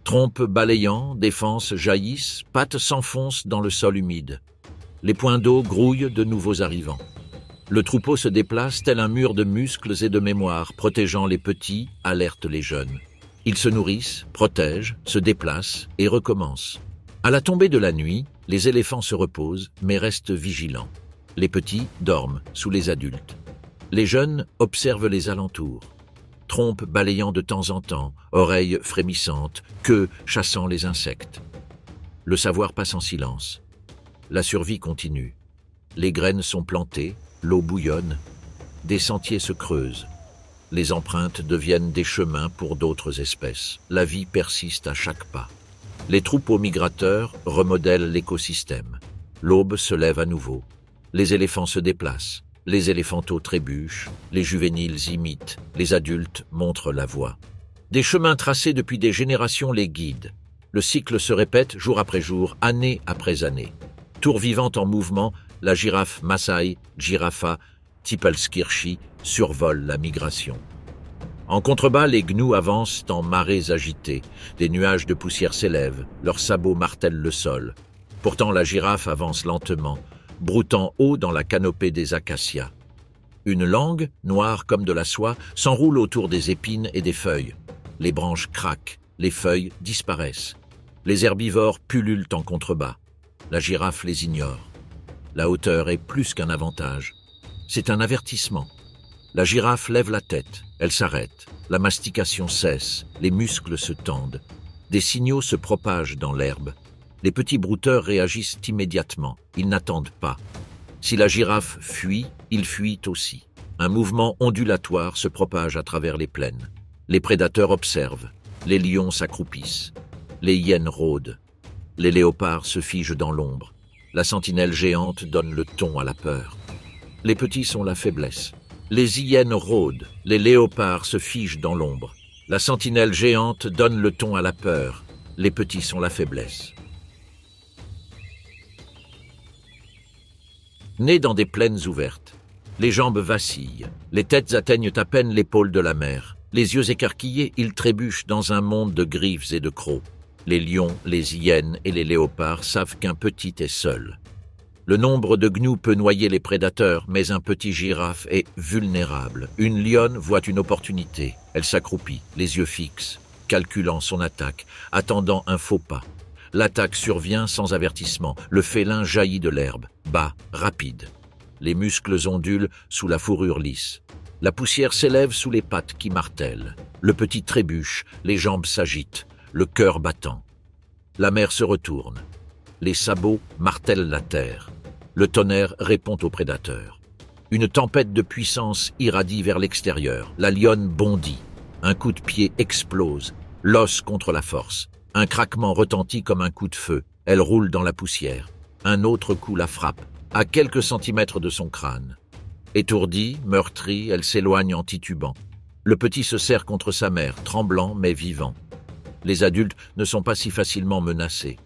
Trompes balayant, défenses jaillissent, pattes s'enfoncent dans le sol humide. Les points d'eau grouillent de nouveaux arrivants. Le troupeau se déplace tel un mur de muscles et de mémoire, protégeant les petits, alerte les jeunes. Ils se nourrissent, protègent, se déplacent et recommencent. À la tombée de la nuit, les éléphants se reposent, mais restent vigilants. Les petits dorment sous les adultes. Les jeunes observent les alentours. Trompes balayant de temps en temps, oreilles frémissantes, queue chassant les insectes. Le savoir passe en silence. La survie continue. Les graines sont plantées, l'eau bouillonne. Des sentiers se creusent. Les empreintes deviennent des chemins pour d'autres espèces. La vie persiste à chaque pas. Les troupeaux migrateurs remodèlent l'écosystème. L'aube se lève à nouveau. Les éléphants se déplacent. Les éléphantaux trébuchent, les juvéniles imitent, les adultes montrent la voie. Des chemins tracés depuis des générations les guident. Le cycle se répète jour après jour, année après année. Tour vivante en mouvement, la girafe Maasai, Giraffa, Tipalskirchi survole la migration. En contrebas, les gnous avancent en marées agitées. Des nuages de poussière s'élèvent, leurs sabots martèlent le sol. Pourtant, la girafe avance lentement, broutant haut dans la canopée des acacias. Une langue, noire comme de la soie, s'enroule autour des épines et des feuilles. Les branches craquent, les feuilles disparaissent. Les herbivores pullulent en contrebas. La girafe les ignore. La hauteur est plus qu'un avantage. C'est un avertissement. La girafe lève la tête, elle s'arrête. La mastication cesse, les muscles se tendent. Des signaux se propagent dans l'herbe. Les petits brouteurs réagissent immédiatement, ils n'attendent pas. Si la girafe fuit, ils fuient aussi. Un mouvement ondulatoire se propage à travers les plaines. Les prédateurs observent, les lions s'accroupissent, les hyènes rôdent, les léopards se figent dans l'ombre. La sentinelle géante donne le ton à la peur. Les petits sont la faiblesse. Les hyènes rôdent, les léopards se figent dans l'ombre. La sentinelle géante donne le ton à la peur. Les petits sont la faiblesse. Nés dans des plaines ouvertes, les jambes vacillent, les têtes atteignent à peine l'épaule de la mer. Les yeux écarquillés, ils trébuchent dans un monde de griffes et de crocs. Les lions, les hyènes et les léopards savent qu'un petit est seul. Le nombre de gnous peut noyer les prédateurs, mais un petit girafe est vulnérable. Une lionne voit une opportunité. Elle s'accroupit, les yeux fixes, calculant son attaque, attendant un faux pas. L'attaque survient sans avertissement. Le félin jaillit de l'herbe, bas, rapide. Les muscles ondulent sous la fourrure lisse. La poussière s'élève sous les pattes qui martèlent. Le petit trébuche, les jambes s'agitent, le cœur battant. La mer se retourne. Les sabots martèlent la terre. Le tonnerre répond au prédateur. Une tempête de puissance irradie vers l'extérieur. La lionne bondit. Un coup de pied explose. L'os contre la force. Un craquement retentit comme un coup de feu. Elle roule dans la poussière. Un autre coup la frappe, à quelques centimètres de son crâne. Étourdie, meurtrie, elle s'éloigne en titubant. Le petit se serre contre sa mère, tremblant mais vivant. Les adultes ne sont pas si facilement menacés.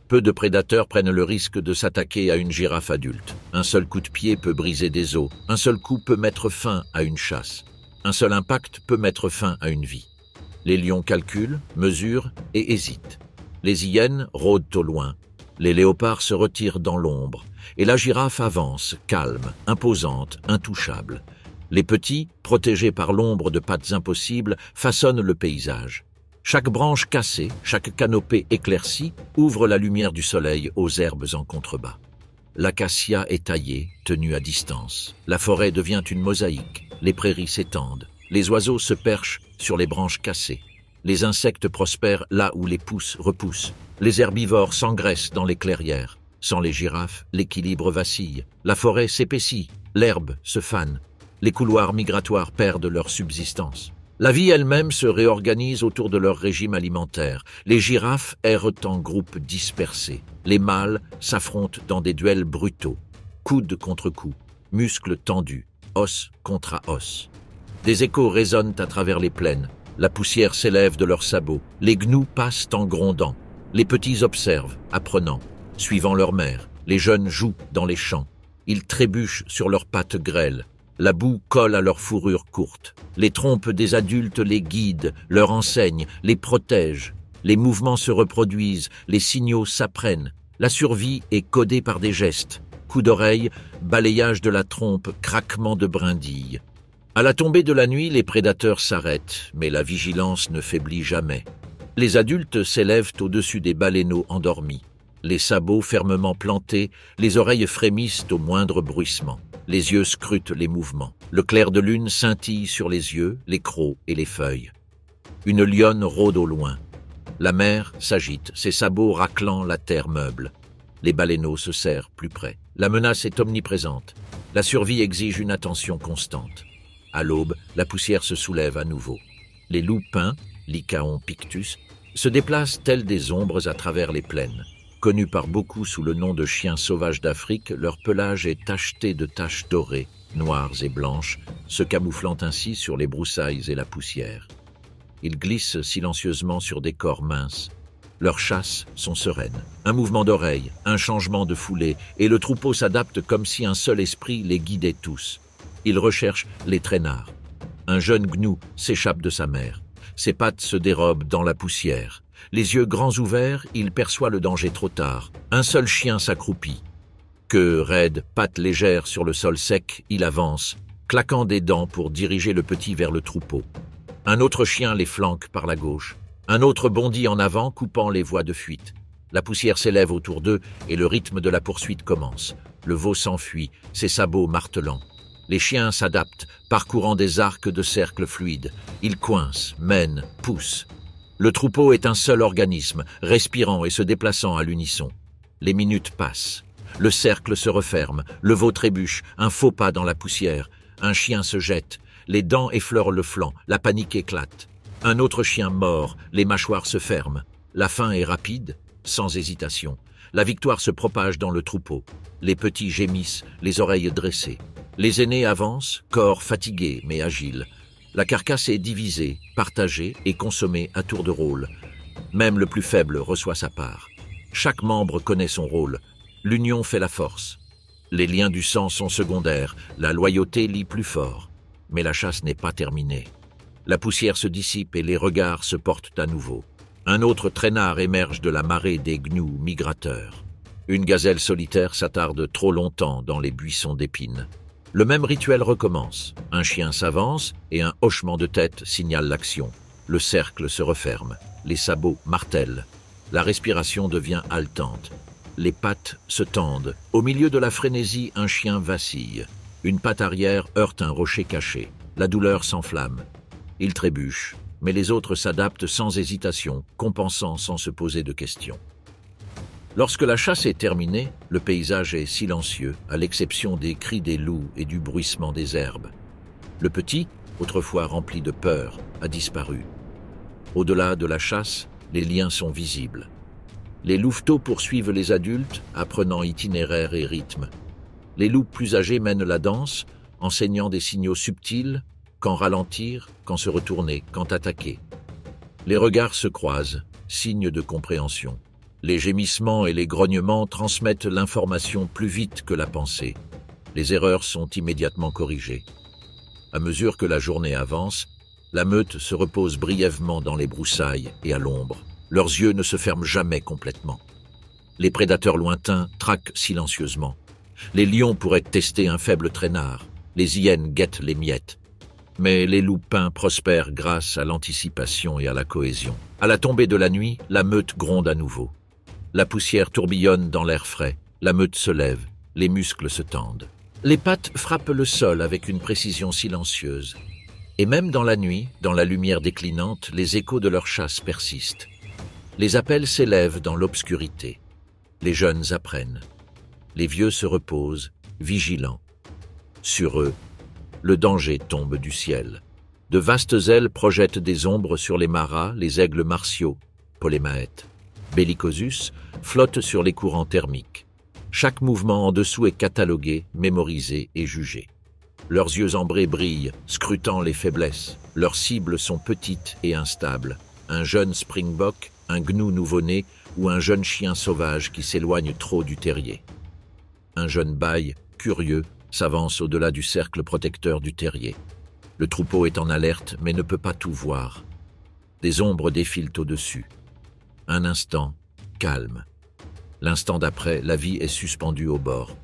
Peu de prédateurs prennent le risque de s'attaquer à une girafe adulte. Un seul coup de pied peut briser des os. Un seul coup peut mettre fin à une chasse. Un seul impact peut mettre fin à une vie. Les lions calculent, mesurent et hésitent. Les hyènes rôdent au loin. Les léopards se retirent dans l'ombre. Et la girafe avance, calme, imposante, intouchable. Les petits, protégés par l'ombre de pattes impossibles, façonnent le paysage. Chaque branche cassée, chaque canopée éclaircie ouvre la lumière du soleil aux herbes en contrebas. L'acacia est taillée, tenue à distance. La forêt devient une mosaïque. Les prairies s'étendent. Les oiseaux se perchent sur les branches cassées. Les insectes prospèrent là où les pousses repoussent. Les herbivores s'engraissent dans les clairières. Sans les girafes, l'équilibre vacille. La forêt s'épaissit. L'herbe se fane. Les couloirs migratoires perdent leur subsistance. La vie elle-même se réorganise autour de leur régime alimentaire. Les girafes errent en groupes dispersés. Les mâles s'affrontent dans des duels brutaux. Coude contre coude, muscles tendus, os contre os. Des échos résonnent à travers les plaines. La poussière s'élève de leurs sabots. Les gnous passent en grondant. Les petits observent, apprenant. Suivant leur mère, les jeunes jouent dans les champs. Ils trébuchent sur leurs pattes grêles. La boue colle à leurs fourrures courtes. Les trompes des adultes les guident, leur enseignent, les protègent. Les mouvements se reproduisent, les signaux s'apprennent. La survie est codée par des gestes. Coup d'oreille, balayage de la trompe, craquement de brindilles. À la tombée de la nuit, les prédateurs s'arrêtent, mais la vigilance ne faiblit jamais. Les adultes s'élèvent au-dessus des baleineaux endormis. Les sabots fermement plantés, les oreilles frémissent au moindre bruissement. Les yeux scrutent les mouvements. Le clair de lune scintille sur les yeux, les crocs et les feuilles. Une lionne rôde au loin. La mer s'agite, ses sabots raclant la terre meuble. Les baleineaux se serrent plus près. La menace est omniprésente. La survie exige une attention constante. À l'aube, la poussière se soulève à nouveau. Les loups pins, Lycaon pictus, se déplacent tels des ombres à travers les plaines. Connus par beaucoup sous le nom de chiens sauvages d'Afrique, leur pelage est tacheté de taches dorées, noires et blanches, se camouflant ainsi sur les broussailles et la poussière. Ils glissent silencieusement sur des corps minces. Leurs chasses sont sereines. Un mouvement d'oreille, un changement de foulée, et le troupeau s'adapte comme si un seul esprit les guidait tous. Ils recherchent les traînards. Un jeune gnou s'échappe de sa mère. Ses pattes se dérobent dans la poussière. Les yeux grands ouverts, il perçoit le danger trop tard. Un seul chien s'accroupit. Queue raide, pattes légères sur le sol sec, il avance, claquant des dents pour diriger le petit vers le troupeau. Un autre chien les flanque par la gauche. Un autre bondit en avant, coupant les voies de fuite. La poussière s'élève autour d'eux et le rythme de la poursuite commence. Le veau s'enfuit, ses sabots martelants. Les chiens s'adaptent, parcourant des arcs de cercles fluides. Ils coincent, mènent, poussent. Le troupeau est un seul organisme, respirant et se déplaçant à l'unisson. Les minutes passent. Le cercle se referme, le veau trébuche, un faux pas dans la poussière. Un chien se jette, les dents effleurent le flanc, la panique éclate. Un autre chien mord, les mâchoires se ferment. La fin est rapide, sans hésitation. La victoire se propage dans le troupeau. Les petits gémissent, les oreilles dressées. Les aînés avancent, corps fatigués mais agiles. La carcasse est divisée, partagée et consommée à tour de rôle. Même le plus faible reçoit sa part. Chaque membre connaît son rôle. L'union fait la force. Les liens du sang sont secondaires, la loyauté lie plus fort. Mais la chasse n'est pas terminée. La poussière se dissipe et les regards se portent à nouveau. Un autre traînard émerge de la marée des gnous migrateurs. Une gazelle solitaire s'attarde trop longtemps dans les buissons d'épines. Le même rituel recommence. Un chien s'avance et un hochement de tête signale l'action. Le cercle se referme. Les sabots martèlent. La respiration devient haletante. Les pattes se tendent. Au milieu de la frénésie, un chien vacille. Une patte arrière heurte un rocher caché. La douleur s'enflamme. Il trébuche, mais les autres s'adaptent sans hésitation, compensant sans se poser de questions. Lorsque la chasse est terminée, le paysage est silencieux, à l'exception des cris des loups et du bruissement des herbes. Le petit, autrefois rempli de peur, a disparu. Au-delà de la chasse, les liens sont visibles. Les louveteaux poursuivent les adultes, apprenant itinéraire et rythme. Les loups plus âgés mènent la danse, enseignant des signaux subtils, quand ralentir, quand se retourner, quand attaquer. Les regards se croisent, signe de compréhension. Les gémissements et les grognements transmettent l'information plus vite que la pensée. Les erreurs sont immédiatement corrigées. À mesure que la journée avance, la meute se repose brièvement dans les broussailles et à l'ombre. Leurs yeux ne se ferment jamais complètement. Les prédateurs lointains traquent silencieusement. Les lions pourraient tester un faible traînard. Les hyènes guettent les miettes. Mais les loups-pins prospèrent grâce à l'anticipation et à la cohésion. À la tombée de la nuit, la meute gronde à nouveau. La poussière tourbillonne dans l'air frais. La meute se lève. Les muscles se tendent. Les pattes frappent le sol avec une précision silencieuse. Et même dans la nuit, dans la lumière déclinante, les échos de leur chasse persistent. Les appels s'élèvent dans l'obscurité. Les jeunes apprennent. Les vieux se reposent, vigilants. Sur eux, le danger tombe du ciel. De vastes ailes projettent des ombres sur les maras, les aigles martiaux, Polémaètes. Bellicosus flotte sur les courants thermiques. Chaque mouvement en dessous est catalogué, mémorisé et jugé. Leurs yeux ambrés brillent, scrutant les faiblesses. Leurs cibles sont petites et instables. Un jeune springbok, un gnou nouveau-né ou un jeune chien sauvage qui s'éloigne trop du terrier. Un jeune baille, curieux, s'avance au-delà du cercle protecteur du terrier. Le troupeau est en alerte mais ne peut pas tout voir. Des ombres défilent au-dessus. Un instant, calme. L'instant d'après, la vie est suspendue au bord.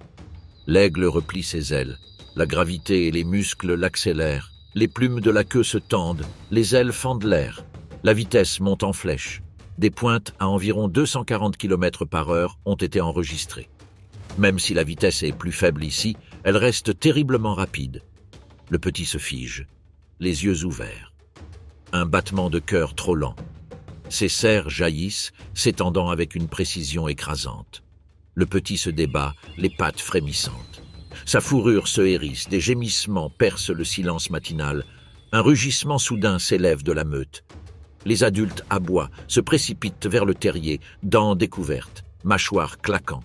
L'aigle replie ses ailes. La gravité et les muscles l'accélèrent. Les plumes de la queue se tendent. Les ailes fendent l'air. La vitesse monte en flèche. Des pointes à environ 240 km/h ont été enregistrées. Même si la vitesse est plus faible ici, elle reste terriblement rapide. Le petit se fige, les yeux ouverts. Un battement de cœur trop lent. Ses serres jaillissent, s'étendant avec une précision écrasante. Le petit se débat, les pattes frémissantes. Sa fourrure se hérisse, des gémissements percent le silence matinal. Un rugissement soudain s'élève de la meute. Les adultes aboient, se précipitent vers le terrier, dents découvertes, mâchoires claquant.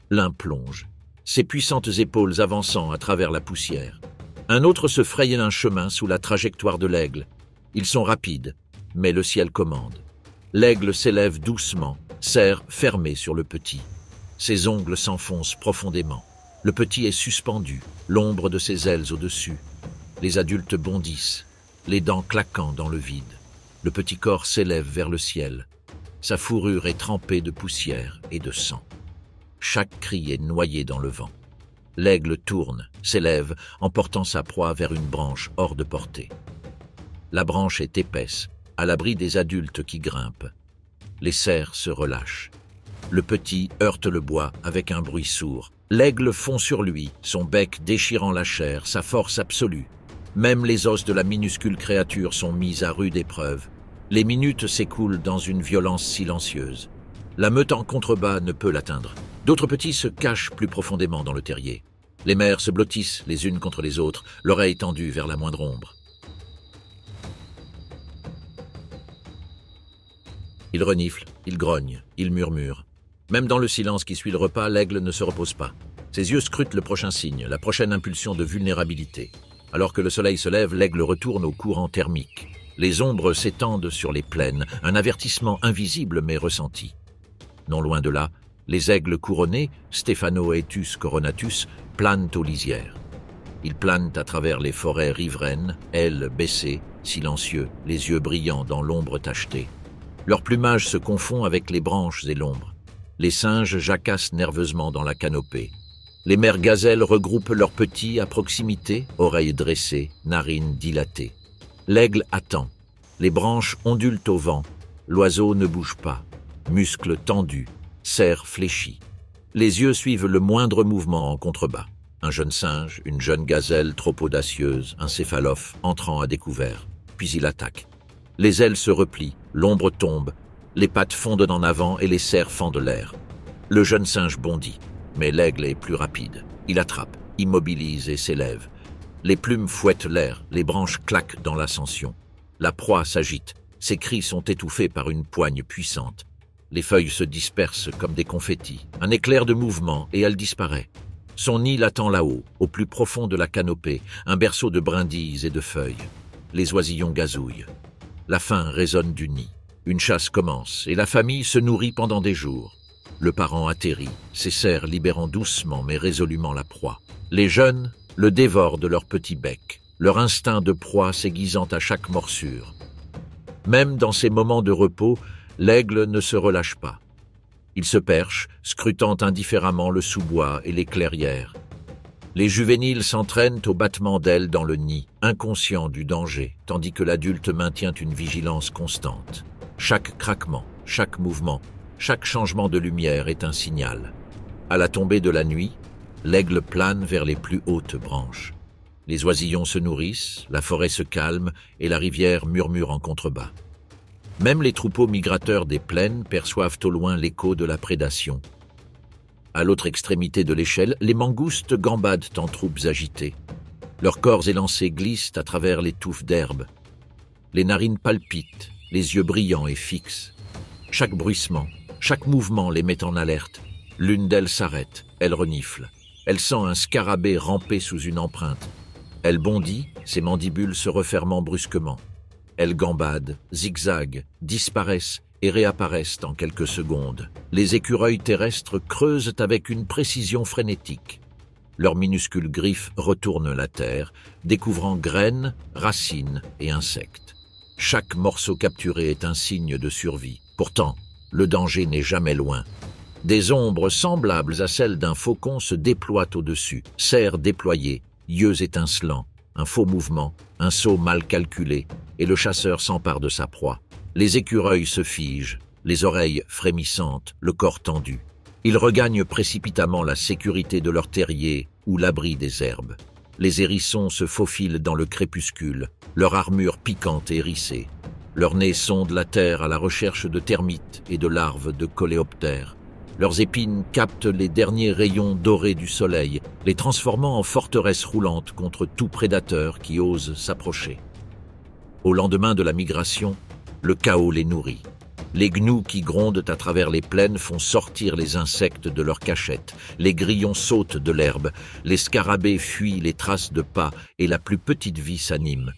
L'un plonge, ses puissantes épaules avançant à travers la poussière. Un autre se fraye un chemin sous la trajectoire de l'aigle. Ils sont rapides, mais le ciel commande. L'aigle s'élève doucement, serre fermé sur le petit. Ses ongles s'enfoncent profondément. Le petit est suspendu, l'ombre de ses ailes au-dessus. Les adultes bondissent, les dents claquant dans le vide. Le petit corps s'élève vers le ciel. Sa fourrure est trempée de poussière et de sang. Chaque cri est noyé dans le vent. L'aigle tourne, s'élève, emportant sa proie vers une branche hors de portée. La branche est épaisse, à l'abri des adultes qui grimpent. Les cerfs se relâchent. Le petit heurte le bois avec un bruit sourd. L'aigle fond sur lui, son bec déchirant la chair, sa force absolue. Même les os de la minuscule créature sont mis à rude épreuve. Les minutes s'écoulent dans une violence silencieuse. La meute en contrebas ne peut l'atteindre. D'autres petits se cachent plus profondément dans le terrier. Les mères se blottissent les unes contre les autres, l'oreille tendue vers la moindre ombre. Il renifle, il grogne, il murmure. Même dans le silence qui suit le repas, l'aigle ne se repose pas. Ses yeux scrutent le prochain signe, la prochaine impulsion de vulnérabilité. Alors que le soleil se lève, l'aigle retourne au courant thermique. Les ombres s'étendent sur les plaines, un avertissement invisible mais ressenti. Non loin de là, les aigles couronnés, Stephanoaetus coronatus, planent aux lisières. Ils planent à travers les forêts riveraines, ailes baissées, silencieux, les yeux brillants dans l'ombre tachetée. Leur plumage se confond avec les branches et l'ombre. Les singes jacassent nerveusement dans la canopée. Les mères gazelles regroupent leurs petits à proximité, oreilles dressées, narines dilatées. L'aigle attend. Les branches ondulent au vent. L'oiseau ne bouge pas. Muscles tendus, serres fléchies. Les yeux suivent le moindre mouvement en contrebas. Un jeune singe, une jeune gazelle trop audacieuse, un céphalophe entrant à découvert. Puis il attaque. Les ailes se replient, l'ombre tombe, les pattes fondent en avant et les serres fendent l'air. Le jeune singe bondit, mais l'aigle est plus rapide. Il attrape, immobilise et s'élève. Les plumes fouettent l'air, les branches claquent dans l'ascension. La proie s'agite, ses cris sont étouffés par une poigne puissante. Les feuilles se dispersent comme des confettis, un éclair de mouvement et elle disparaît. Son nid l'attend là-haut, au plus profond de la canopée, un berceau de brindilles et de feuilles. Les oisillons gazouillent. La faim résonne du nid. Une chasse commence et la famille se nourrit pendant des jours. Le parent atterrit, ses serres libérant doucement mais résolument la proie. Les jeunes le dévorent de leur petit bec, leur instinct de proie s'aiguisant à chaque morsure. Même dans ces moments de repos, l'aigle ne se relâche pas. Il se perche, scrutant indifféremment le sous-bois et les clairières. Les juvéniles s'entraînent au battement d'ailes dans le nid, inconscients du danger, tandis que l'adulte maintient une vigilance constante. Chaque craquement, chaque mouvement, chaque changement de lumière est un signal. À la tombée de la nuit, l'aigle plane vers les plus hautes branches. Les oisillons se nourrissent, la forêt se calme et la rivière murmure en contrebas. Même les troupeaux migrateurs des plaines perçoivent au loin l'écho de la prédation. À l'autre extrémité de l'échelle, les mangoustes gambadent en troupes agitées. Leurs corps élancés glissent à travers les touffes d'herbe. Les narines palpitent, les yeux brillants et fixes. Chaque bruissement, chaque mouvement les met en alerte. L'une d'elles s'arrête, elle renifle. Elle sent un scarabée ramper sous une empreinte. Elle bondit, ses mandibules se refermant brusquement. Elles gambadent, zigzaguent, disparaissent et réapparaissent en quelques secondes. Les écureuils terrestres creusent avec une précision frénétique. Leurs minuscules griffes retournent la terre, découvrant graines, racines et insectes. Chaque morceau capturé est un signe de survie. Pourtant, le danger n'est jamais loin. Des ombres semblables à celles d'un faucon se déploient au-dessus, serres déployées, yeux étincelants, un faux mouvement, un saut mal calculé, et le chasseur s'empare de sa proie. Les écureuils se figent, les oreilles frémissantes, le corps tendu. Ils regagnent précipitamment la sécurité de leur terrier ou l'abri des herbes. Les hérissons se faufilent dans le crépuscule, leur armure piquante et hérissée. Leur nez sonde la terre à la recherche de termites et de larves de coléoptères. Leurs épines captent les derniers rayons dorés du soleil, les transformant en forteresses roulantes contre tout prédateur qui ose s'approcher. Au lendemain de la migration, le chaos les nourrit. Les gnous qui grondent à travers les plaines font sortir les insectes de leurs cachettes, les grillons sautent de l'herbe, les scarabées fuient les traces de pas et la plus petite vie s'anime.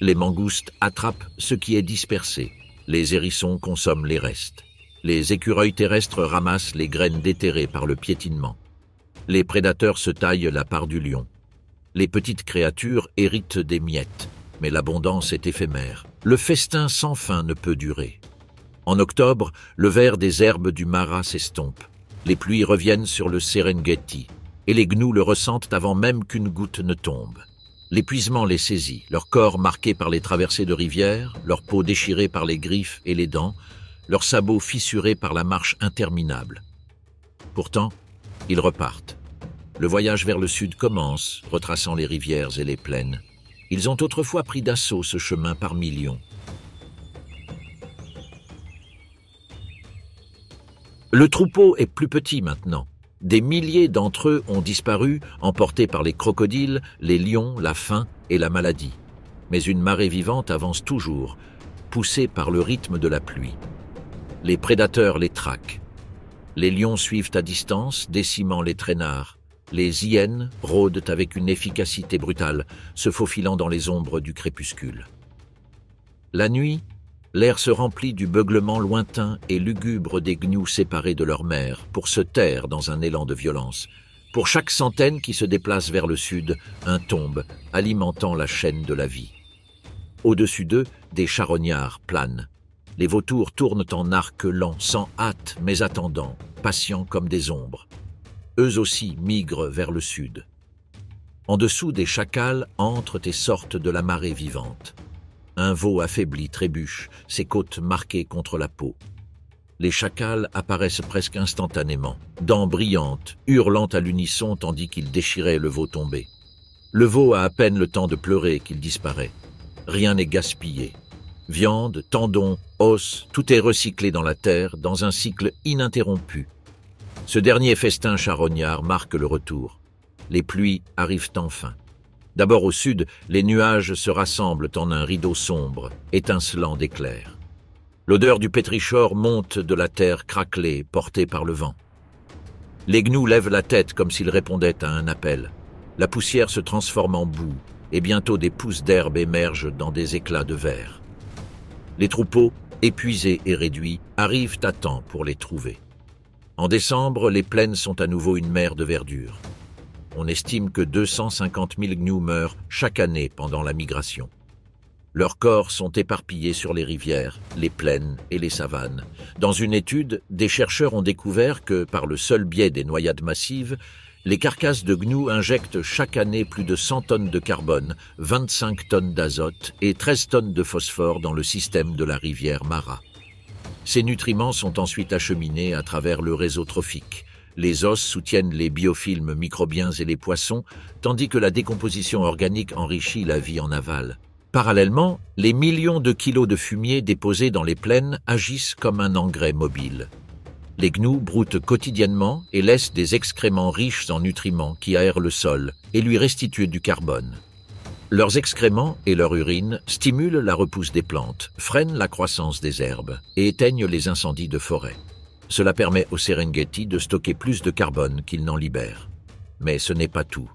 Les mangoustes attrapent ce qui est dispersé, les hérissons consomment les restes. Les écureuils terrestres ramassent les graines déterrées par le piétinement. Les prédateurs se taillent la part du lion. Les petites créatures héritent des miettes, mais l'abondance est éphémère. Le festin sans fin ne peut durer. En octobre, le vert des herbes du Mara s'estompe. Les pluies reviennent sur le Serengeti, et les gnous le ressentent avant même qu'une goutte ne tombe. L'épuisement les saisit, leur corps marqué par les traversées de rivières, leur peau déchirée par les griffes et les dents, leurs sabots fissurés par la marche interminable. Pourtant, ils repartent. Le voyage vers le sud commence, retraçant les rivières et les plaines. Ils ont autrefois pris d'assaut ce chemin par millions. Le troupeau est plus petit maintenant. Des milliers d'entre eux ont disparu, emportés par les crocodiles, les lions, la faim et la maladie. Mais une marée vivante avance toujours, poussée par le rythme de la pluie. Les prédateurs les traquent. Les lions suivent à distance, décimant les traînards. Les hyènes rôdent avec une efficacité brutale, se faufilant dans les ombres du crépuscule. La nuit, l'air se remplit du beuglement lointain et lugubre des gnous séparés de leur mère pour se taire dans un élan de violence. Pour chaque centaine qui se déplace vers le sud, un tombe, alimentant la chaîne de la vie. Au-dessus d'eux, des charognards planent. Les vautours tournent en arc lent, sans hâte mais attendant, patients comme des ombres. Eux aussi migrent vers le sud. En dessous des chacals entrent et sortent de la marée vivante. Un veau affaibli trébuche, ses côtes marquées contre la peau. Les chacals apparaissent presque instantanément, dents brillantes, hurlant à l'unisson tandis qu'ils déchiraient le veau tombé. Le veau a à peine le temps de pleurer qu'il disparaît. Rien n'est gaspillé. Viande, tendons, os, tout est recyclé dans la terre, dans un cycle ininterrompu. Ce dernier festin charognard marque le retour. Les pluies arrivent enfin. D'abord au sud, les nuages se rassemblent en un rideau sombre, étincelant d'éclairs. L'odeur du pétrichor monte de la terre craquelée, portée par le vent. Les gnous lèvent la tête comme s'ils répondaient à un appel. La poussière se transforme en boue, et bientôt des pousses d'herbe émergent dans des éclats de verre. Les troupeaux, épuisés et réduits, arrivent à temps pour les trouver. En décembre, les plaines sont à nouveau une mer de verdure. On estime que 250 000 gnous meurent chaque année pendant la migration. Leurs corps sont éparpillés sur les rivières, les plaines et les savanes. Dans une étude, des chercheurs ont découvert que, par le seul biais des noyades massives, les carcasses de gnous injectent chaque année plus de 100 tonnes de carbone, 25 tonnes d'azote et 13 tonnes de phosphore dans le système de la rivière Mara. Ces nutriments sont ensuite acheminés à travers le réseau trophique. Les os soutiennent les biofilms microbiens et les poissons, tandis que la décomposition organique enrichit la vie en aval. Parallèlement, les millions de kilos de fumier déposés dans les plaines agissent comme un engrais mobile. Les gnous broutent quotidiennement et laissent des excréments riches en nutriments qui aèrent le sol et lui restituent du carbone. Leurs excréments et leur urine stimulent la repousse des plantes, freinent la croissance des herbes et éteignent les incendies de forêt. Cela permet au Serengeti de stocker plus de carbone qu'il n'en libère. Mais ce n'est pas tout.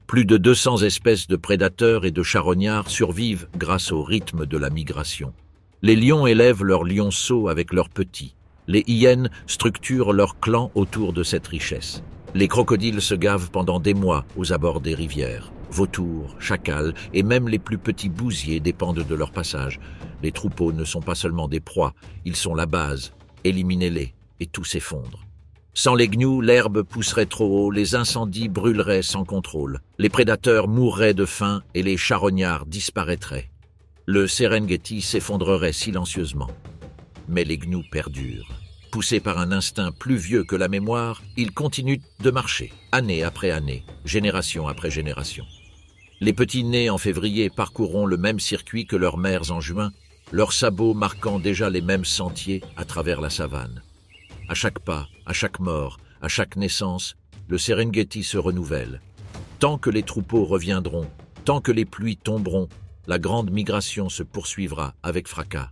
Plus de 200 espèces de prédateurs et de charognards survivent grâce au rythme de la migration. Les lions élèvent leurs lionceaux avec leurs petits. Les hyènes structurent leur clan autour de cette richesse. Les crocodiles se gavent pendant des mois aux abords des rivières. Vautours, chacals et même les plus petits bousiers dépendent de leur passage. Les troupeaux ne sont pas seulement des proies, ils sont la base. Éliminez-les et tout s'effondre. Sans les gnous, l'herbe pousserait trop haut, les incendies brûleraient sans contrôle, les prédateurs mourraient de faim et les charognards disparaîtraient. Le Serengeti s'effondrerait silencieusement. Mais les gnous perdurent. Poussés par un instinct plus vieux que la mémoire, ils continuent de marcher, année après année, génération après génération. Les petits nés en février parcourront le même circuit que leurs mères en juin, leurs sabots marquant déjà les mêmes sentiers à travers la savane. À chaque pas, à chaque mort, à chaque naissance, le Serengeti se renouvelle. Tant que les troupeaux reviendront, tant que les pluies tomberont, la grande migration se poursuivra avec fracas.